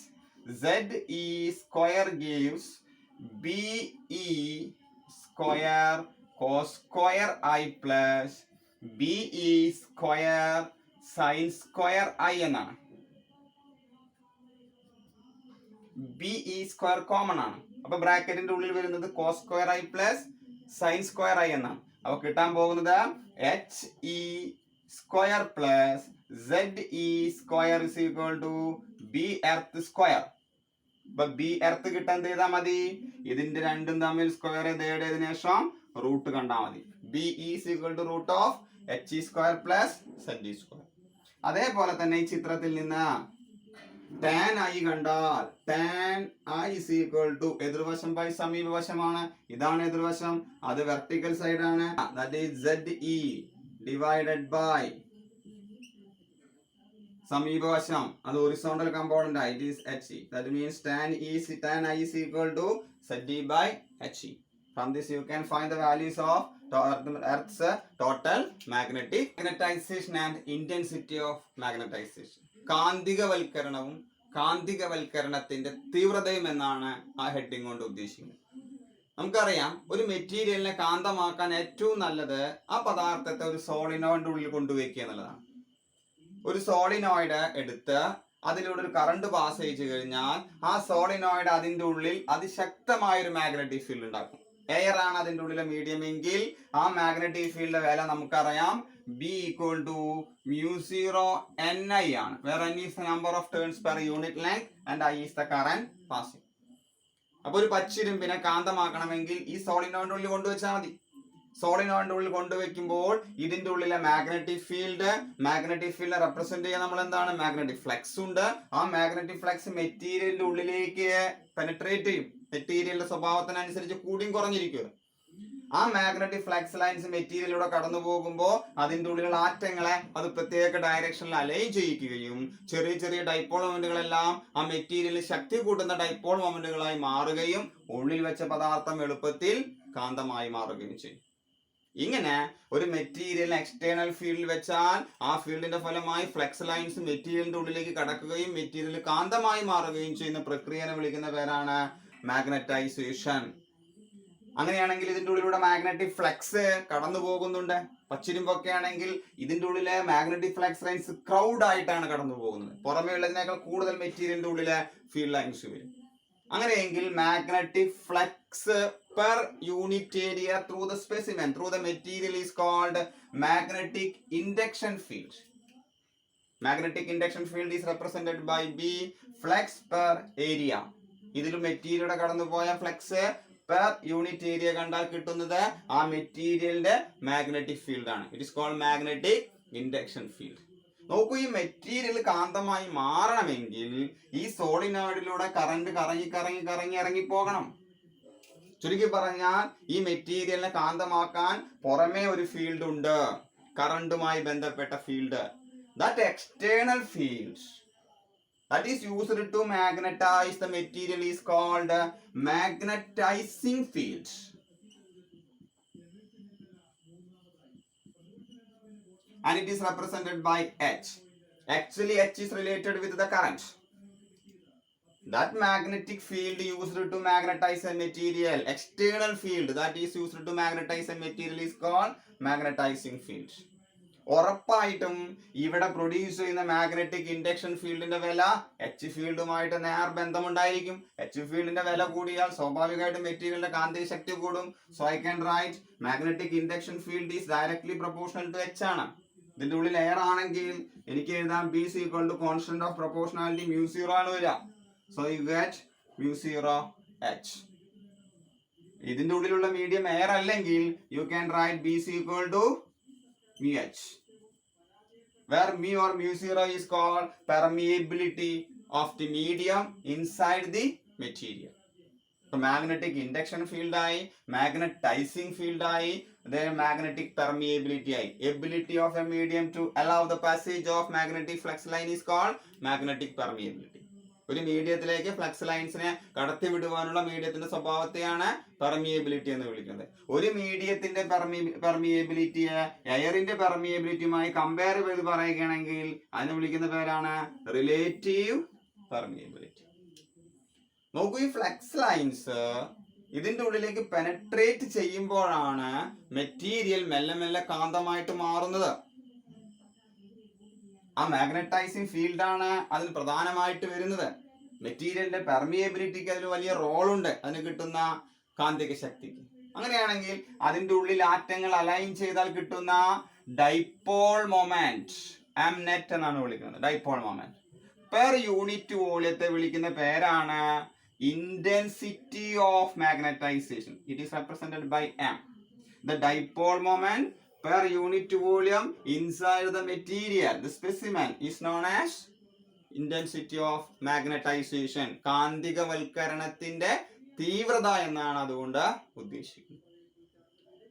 ZE square gives BE square cos square I plus BE square sine square I എന്നാണ്. BE സ്ക്വയർ കോമൺ ആണ്. അപ്പൊ ബ്രാക്കറ്റിന്റെ ഉള്ളിൽ വരുന്നത് cos square I plus sine square I എന്നാണ്. അപ്പൊ കിട്ടാൻ പോകുന്നത് HE square plus ZE square is equal to B earth square. അപ്പൊ B എർത്ത് കിട്ടാൻ എന്ത് ചെയ്താൽ മതി, ഇതിന്റെ രണ്ടും തമ്മിൽ സ്ക്വയർ ചെയ്തതിനു ശേഷം റൂട്ട് കണ്ടാൽ മതി. BE is equal to root of HE square plus ZE square. അതേപോലെ തന്നെ ഈ ചിത്രത്തിൽ നിന്ന് tan I കണ്ടാൽ tan I is equal to എതിർവശം ബൈ സമീപവശമാണ്. ഇതാണ് എതിർവശം, അത് വെർട്ടിക്കൽ സൈഡ് ആണ്. that is ZE divided by സമീപവശം, അത് ഹൊറിസോണ്ടൽ കമ്പോണന്റ് ആയി. it is HE. that means tan I is equal to ZE by HE. From this you can find the values of Earth's total magnetization and intensity of magnetization. കാന്തികവൽക്കരണവും കാന്തികവൽക്കരണത്തിന്റെ തീവ്രതയും എന്നാണ് ആ heading കൊണ്ട് ഉദ്ദേശിക്കുന്നത്. നമുക്കറിയാം, ഒരു മെറ്റീരിയലിനെ കാന്തമാക്കാൻ ഏറ്റവും നല്ലത് ആ പദാർത്ഥത്തെ ഒരു സോളിനോയിഡിന്റെ ഉള്ളിൽ കൊണ്ടുവയ്ക്കുക എന്നുള്ളതാണ്. ഒരു സോളിനോയിഡ് എടുത്ത് അതിലൂടെ ഒരു കറണ്ട് പാസ് ചെയ്ത് കഴിഞ്ഞാൽ ആ സോളിനോയിഡ് അതിന്റെ ഉള്ളിൽ അതിശക്തമായ ഒരു മാഗ്നറ്റിക് ഫീൽഡ് ഉണ്ടാക്കും. എയർ ആണ് അതിന്റെ ഉള്ളിലെ മീഡിയം എങ്കിൽ ആ മാഗ്നറ്റിക് ഫീൽഡിന്റെ വില നമുക്കറിയാം, B equal to mu0 Ni ആണ്. where N is the number of turns per unit length and I is the current passing. അപ്പൊ ഒരു പച്ചിരുമ്പിനെ കാന്തമാക്കണമെങ്കിൽ ഈ സോളിനോയിഡിന്റെ ഉള്ളിൽ കൊണ്ടുവച്ചാൽ മതി. സോളിനോയിഡിന്റെ ഉള്ളിൽ കൊണ്ടുവയ്ക്കുമ്പോൾ ഇതിന്റെ ഉള്ളിലെ മാഗ്നറ്റിക് ഫീൽഡ് റെപ്രസെന്റ് ചെയ്യാൻ നമ്മൾ എന്താണ്, മാഗ്നറ്റിക് ഫ്ലക്സ് ഉണ്ട്. ആ മാഗ്നറ്റിക് ഫ്ലക്സ് മെറ്റീരിയലിന്റെ ഉള്ളിലേക്ക് പെനട്രേറ്റ് ചെയ്യും. മെറ്റീരിയലിന്റെ സ്വഭാവത്തിനനുസരിച്ച് കൂടിയും കുറഞ്ഞിരിക്കുക. ആ മാഗ്നറ്റിക് ഫ്ലക്സ് ലൈൻസ് മെറ്റീരിയലിലൂടെ കടന്നു പോകുമ്പോൾ അതിന്റെ ഉള്ളിലുള്ള ആറ്റങ്ങളെ അത് പ്രത്യേക ഡയറക്ഷനിൽ അലൈൻ ചെയ്യിക്കുകയും ചെറിയ ചെറിയ ഡൈപോൾ മൊമെന്റുകളെല്ലാം ആ മെറ്റീരിയലിൽ ശക്തി കൂട്ടുന്ന ഡൈപോൾ മൊമെന്റുകളായി മാറുകയും ഉള്ളിൽ വെച്ച പദാർത്ഥം എളുപ്പത്തിൽ കാന്തമായി മാറുകയും ചെയ്യും. ഇങ്ങനെ ഒരു മെറ്റീരിയൽ എക്സ്റ്റേണൽ ഫീൽഡിൽ വെച്ചാൽ ആ ഫീൽഡിന്റെ ഫലമായി ഫ്ലക്സ് ലൈൻസ് മെറ്റീരിയലിന്റെ ഉള്ളിലേക്ക് കടക്കുകയും മെറ്റീരിയൽ കാന്തമായി മാറുകയും ചെയ്യുന്ന പ്രക്രിയനെ വിളിക്കുന്ന പേരാണ് മാഗ്നറ്റൈസേഷൻ. അങ്ങനെയാണെങ്കിൽ ഇതിന്റെ ഉള്ളിലൂടെ മാഗ്നറ്റിക് ഫ്ലക്സ് കടന്നു പോകുന്നുണ്ട്. പച്ചിരുമ്പൊക്കെ ആണെങ്കിൽ ഇതിന്റെ ഉള്ളിലെ മാഗ്നറ്റിക് ഫ്ലക്സ് ലൈൻസ് ക്രൗഡ് ആയിട്ടാണ് കടന്നു പോകുന്നത്. പുറമേ ഉള്ളതിനേക്കാൾ കൂടുതൽ മെറ്റീരിയലിന്റെ ഉള്ളിലെ ഫീൽഡ് ലൈൻസ് വരും. അങ്ങനെയെങ്കിൽ magnetic flux per unit area through the specimen, through the material is called magnetic induction field. Magnetic induction field is represented by B flux per area. ഇതിൽ മെറ്റീരിയലുടെ കടന്നു പോയ ഫ്ലക്സ് പെർ യൂണിറ്റ് ഏരിയ കണ്ടാൽ കിട്ടുന്നത് ആ മെറ്റീരിയലിന്റെ magnetic field ആണ്. It is called magnetic induction field. നോക്കൂ, ഈ മെറ്റീരിയൽ കാന്തമായി മാറണമെങ്കിൽ ഈ സോളിനോയിഡിലൂടെ കറണ്ട് കറങ്ങി കറങ്ങി കറങ്ങി ഇറങ്ങി പോകണം. ചുരുക്കി പറഞ്ഞാൽ ഈ മെറ്റീരിയലിനെ കാന്തമാക്കാൻ പുറമേ ഒരു ഫീൽഡ് ഉണ്ട്, കറണ്ടുമായി ബന്ധപ്പെട്ട field. That external field that is used to magnetize the material is called magnetizing field. And it is represented by H. Actually, H is related with the current. That magnetic field used to magnetize a material, external field that is used to magnetize a material is called magnetizing field. ഉറപ്പായിട്ടും ഇവിടെ produce ചെയ്യുന്ന magnetic induction ഫീൽഡിന്റെ വില H ഫീൽഡുമായിട്ട് നേർ ബന്ധമുണ്ടായിരിക്കും. H ഫീൽഡിന്റെ വില കൂടിയാൽ സ്വാഭാവികമായിട്ടും മെറ്റീരിയലിന്റെ കാന്തിക ശക്തി കൂടും. So I can write magnetic induction field is directly proportional to H ആണ്. ഇതിന്റെ ഉള്ളിൽ എയർ ആണെങ്കിൽ എനിക്ക് എഴുതാം B C equal to constant of proportionality mu zero ആണ് വരിക. So you get mu zero H. ഇതിന്റെ ഉള്ളിലുള്ള മീഡിയം എയർ അല്ലെങ്കിൽ you can write B C equal to mu h, where mu or mu zero is called permeability of the medium inside the material. So magnetic induction field ആയി, magnetizing field ആയി, then magnetic permeability ആയി. Ability of a medium to allow the passage of magnetic flux line is called magnetic permeability. ഒരു മീഡിയത്തിലേക്ക് flux ലൈൻസിനെ കടത്തി വിടുവാനുള്ള മീഡിയത്തിന്റെ സ്വഭാവത്തെയാണ് permeability എന്ന് വിളിക്കുന്നത്. ഒരു മീഡിയത്തിന്റെ പെർമിയബിലിറ്റിയെ എയറിന്റെ പെർമിയബിലിറ്റിയുമായി കമ്പയർ ചെയ്ത് പറയുകയാണെങ്കിൽ അതിനെ വിളിക്കുന്ന പേരാണ് റിലേറ്റീവ് പെർമിയബിലിറ്റി. നോക്കൂ, ഈ ഫ്ലക്സ് ലൈൻസ് ഇതിന്റെ ഉള്ളിലേക്ക് പെനട്രേറ്റ് ചെയ്യുമ്പോഴാണ് മെറ്റീരിയൽ മെല്ലെ മെല്ലെ കാന്തമായിട്ട് മാറുന്നത്. ആ മാഗ്നറ്റൈസിങ് ഫീൽഡാണ് അതിന് പ്രധാനമായിട്ട് വരുന്നത്. മെറ്റീരിയലിന്റെ പെർമിയബിലിറ്റിക്ക് അതിൽ വലിയ റോളുണ്ട്, അതിന് കിട്ടുന്ന കാന്തിക ശക്തിക്ക്. അങ്ങനെയാണെങ്കിൽ അതിന്റെ ഉള്ളിൽ ആറ്റങ്ങൾ അലൈൻ ചെയ്താൽ കിട്ടുന്ന ഡൈപോൾ മൊമെന്റ് എം നെറ്റ് എന്നാണ് വിളിക്കുന്നത്. ഡൈപോൾ മൊമെന്റ് പെർ യൂണിറ്റ് വോളിയത്തെ വിളിക്കുന്ന പേരാണ് intensity of magnetization. It is represented by M. The dipole moment per unit volume inside the material, the specimen, is known as intensity of magnetization. കാന്തികവൽക്കരണത്തിന്റെ തീവ്രത എന്നാണ് അതുകൊണ്ട് ഉദ്ദേശിക്കുന്നത്.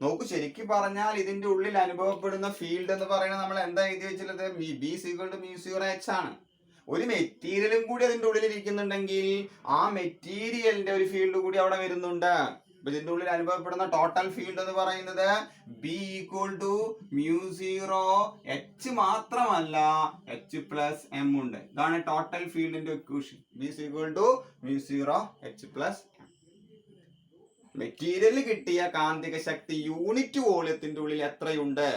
നോക്കൂ, ശരിക്കും പറഞ്ഞാൽ ഇതിന്റെ ഉള്ളിൽ അനുഭവപ്പെടുന്ന ഫീൽഡ് എന്ന് പറയുന്നത് നമ്മൾ എന്താ എഴുതി വെച്ചിട്ടുള്ളത്? B equal to mu zero H ആണ്. ഒരു മെറ്റീരിയലും കൂടി അതിന്റെ ഉള്ളിൽ ഇരിക്കുന്നുണ്ടെങ്കിൽ ആ മെറ്റീരിയലിന്റെ ഒരു ഫീൽഡ് കൂടി അവിടെ വരുന്നുണ്ട്. ഇതിന്റെ ഉള്ളിൽ അനുഭവപ്പെടുന്ന ടോട്ടൽ ഫീൽഡ് എന്ന് പറയുന്നത് B equal to mu zero H മാത്രമല്ല, എച്ച് പ്ലസ് എം ഉണ്ട്. ഇതാണ് ടോട്ടൽ ഫീൽഡിന്റെ equation. B equal to mu zero H plus M. മെറ്റീരിയലിൽ കിട്ടിയ കാന്തിക ശക്തി യൂണിറ്റ് വോളിയത്തിന്റെ ഉള്ളിൽ എത്രയുണ്ട്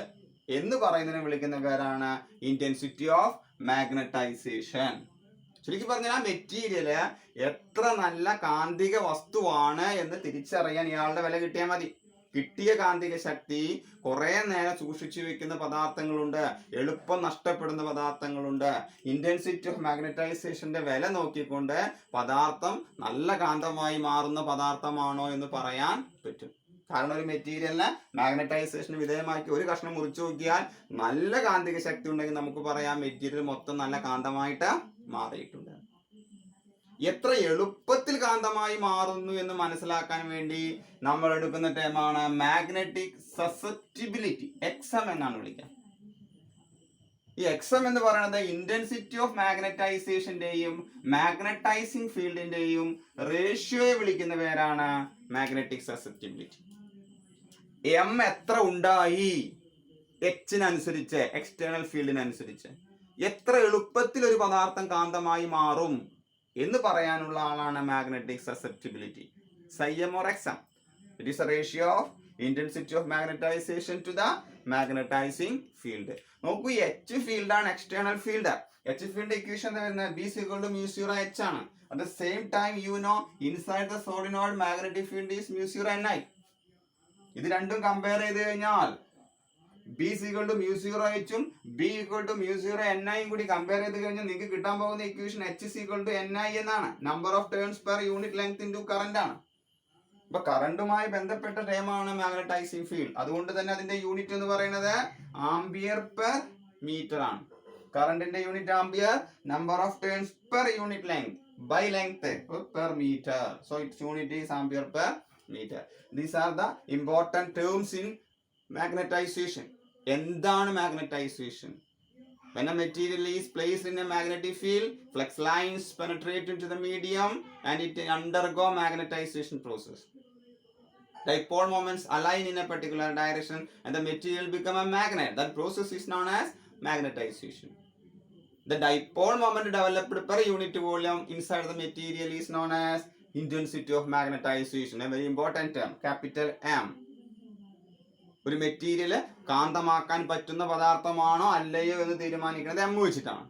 എന്ന് പറയുന്നതിനെ വിളിക്കുന്ന പേരാണ് ഇന്റൻസിറ്റി ഓഫ് മാഗ്നറ്റൈസേഷൻ. ശരിക്കും പറഞ്ഞാൽ ആ മെറ്റീരിയല് എത്ര നല്ല കാന്തിക വസ്തുവാണ് എന്ന് തിരിച്ചറിയാൻ ഇയാളുടെ വില കിട്ടിയാൽ മതി. കിട്ടിയ കാന്തിക ശക്തി കുറെ നേരം സൂക്ഷിച്ചു വെക്കുന്ന പദാർത്ഥങ്ങളുണ്ട്, എളുപ്പം നഷ്ടപ്പെടുന്ന പദാർത്ഥങ്ങളുണ്ട്. ഇന്റൻസിറ്റി ഓഫ് മാഗ്നറ്റൈസേഷന്റെ വില നോക്കിക്കൊണ്ട് പദാർത്ഥം നല്ല കാന്തമായി മാറുന്ന പദാർത്ഥമാണോ എന്ന് പറയാൻ പറ്റും. കാരണം ഒരു മെറ്റീരിയലിനെ മാഗ്നറ്റൈസേഷന് വിധേയമാക്കി ഒരു കഷ്ണം മുറിച്ചു നോക്കിയാൽ നല്ല കാന്തിക ശക്തി ഉണ്ടെങ്കിൽ നമുക്ക് പറയാം മെറ്റീരിയൽ മൊത്തം നല്ല കാന്തമായിട്ട് മാറിയിട്ടുണ്ട്. എത്ര എളുപ്പത്തിൽ കാന്തമായി മാറുന്നു എന്ന് മനസ്സിലാക്കാൻ വേണ്ടി നമ്മൾ എടുക്കുന്ന ടേമാണ് മാഗ്നറ്റിക് സസെപ്റ്റിബിലിറ്റി. എക്സം എന്നാണ് വിളിക്കുക. ഈ എക്സം എന്ന് പറയുന്നത് ഇന്റൻസിറ്റി ഓഫ് മാഗ്നറ്റൈസേഷന്റെയും മാഗ്നറ്റൈസിങ് ഫീൽഡിന്റെയും റേഷ്യോയെ വിളിക്കുന്ന പേരാണ് മാഗ്നറ്റിക് സസെപ്റ്റിബിലിറ്റി. എം എത്ര ഉണ്ടായി എച്ചിനനുസരിച്ച്, എക്സ്റ്റേണൽ ഫീൽഡിനനുസരിച്ച് എത്ര എളുപ്പത്തിൽ ഒരു പദാർത്ഥം കാന്തമായി മാറും എന്ന് പറയാനുള്ള ആളാണ് magnetic susceptibility. Psi or Xm. It is a ratio of intensity of magnetization to the magnetizing field. നോക്കൂ, H field ആണ് external field. H field equation വരുന്നത് B is equal to mu 0 H ആണ്. At the same time, you know, inside the solenoid magnetic field is mu 0 Ni. ഇത് രണ്ടും compare ചെയ്ത് കഴിഞ്ഞാൽ B is equal to mu 0 H ഉം B equal to mu 0 Ni കൂടി compare ചെയ്ത് കഴിഞ്ഞാൽ നിങ്ങൾക്ക് കിട്ടാൻ പോകുന്ന equation H is equal to Ni എന്നാണ്. Number of turns per unit length into current ആണ്. അപ്പൊ കറണ്ടുമായി ബന്ധപ്പെട്ട ടേമാണ് മാഗ്നറ്റൈസിങ് ഫീൽഡ്. അതുകൊണ്ട് തന്നെ അതിന്റെ യൂണിറ്റ് എന്ന് പറയുന്നത് ആംപിയർ പെർ മീറ്റർ ആണ്. കറണ്ടിന്റെ unit ampere, number of turns per unit length by length per meter, so its unit is ampere per meter. These are the important terms in magnetization. എന്താണ് magnetization? When a material is placed in a magnetic field, flux lines penetrate into the medium and it undergo magnetization process. Dipole moments align in a particular direction and the material become a magnet. That process is known as magnetization. The dipole moment developed per unit volume inside the material is known as intensity of magnetization. A very important term, capital M. ഒരു material കാന്തമാക്കാൻ പറ്റുന്ന പദാർത്ഥമാണോ അല്ലയോ എന്ന് തീരുമാനിക്കുന്നത് M വെച്ചിട്ടാണ്.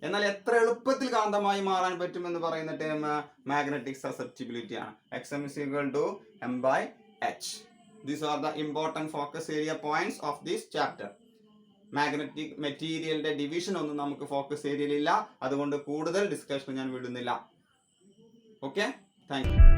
എന്നാൽ എത്ര എളുപ്പത്തിൽ കാന്തമായി മാറാൻ പറ്റുമെന്ന് പറയുന്ന ടേം മാഗ്നറ്റിക് സസെപ്റ്റിബിലിറ്റി ആണ്. Xm is equal to M/H. These are the important focus area points of this chapter. Magnetic മെറ്റീരിയലിന്റെ ഡിവിഷൻ ഒന്നും നമുക്ക് ഫോക്കസ് ഏരിയയിലില്ല, അതുകൊണ്ട് കൂടുതൽ ഡിസ്കഷൻ ഞാൻ വിടുന്നില്ല. Okay, thank you.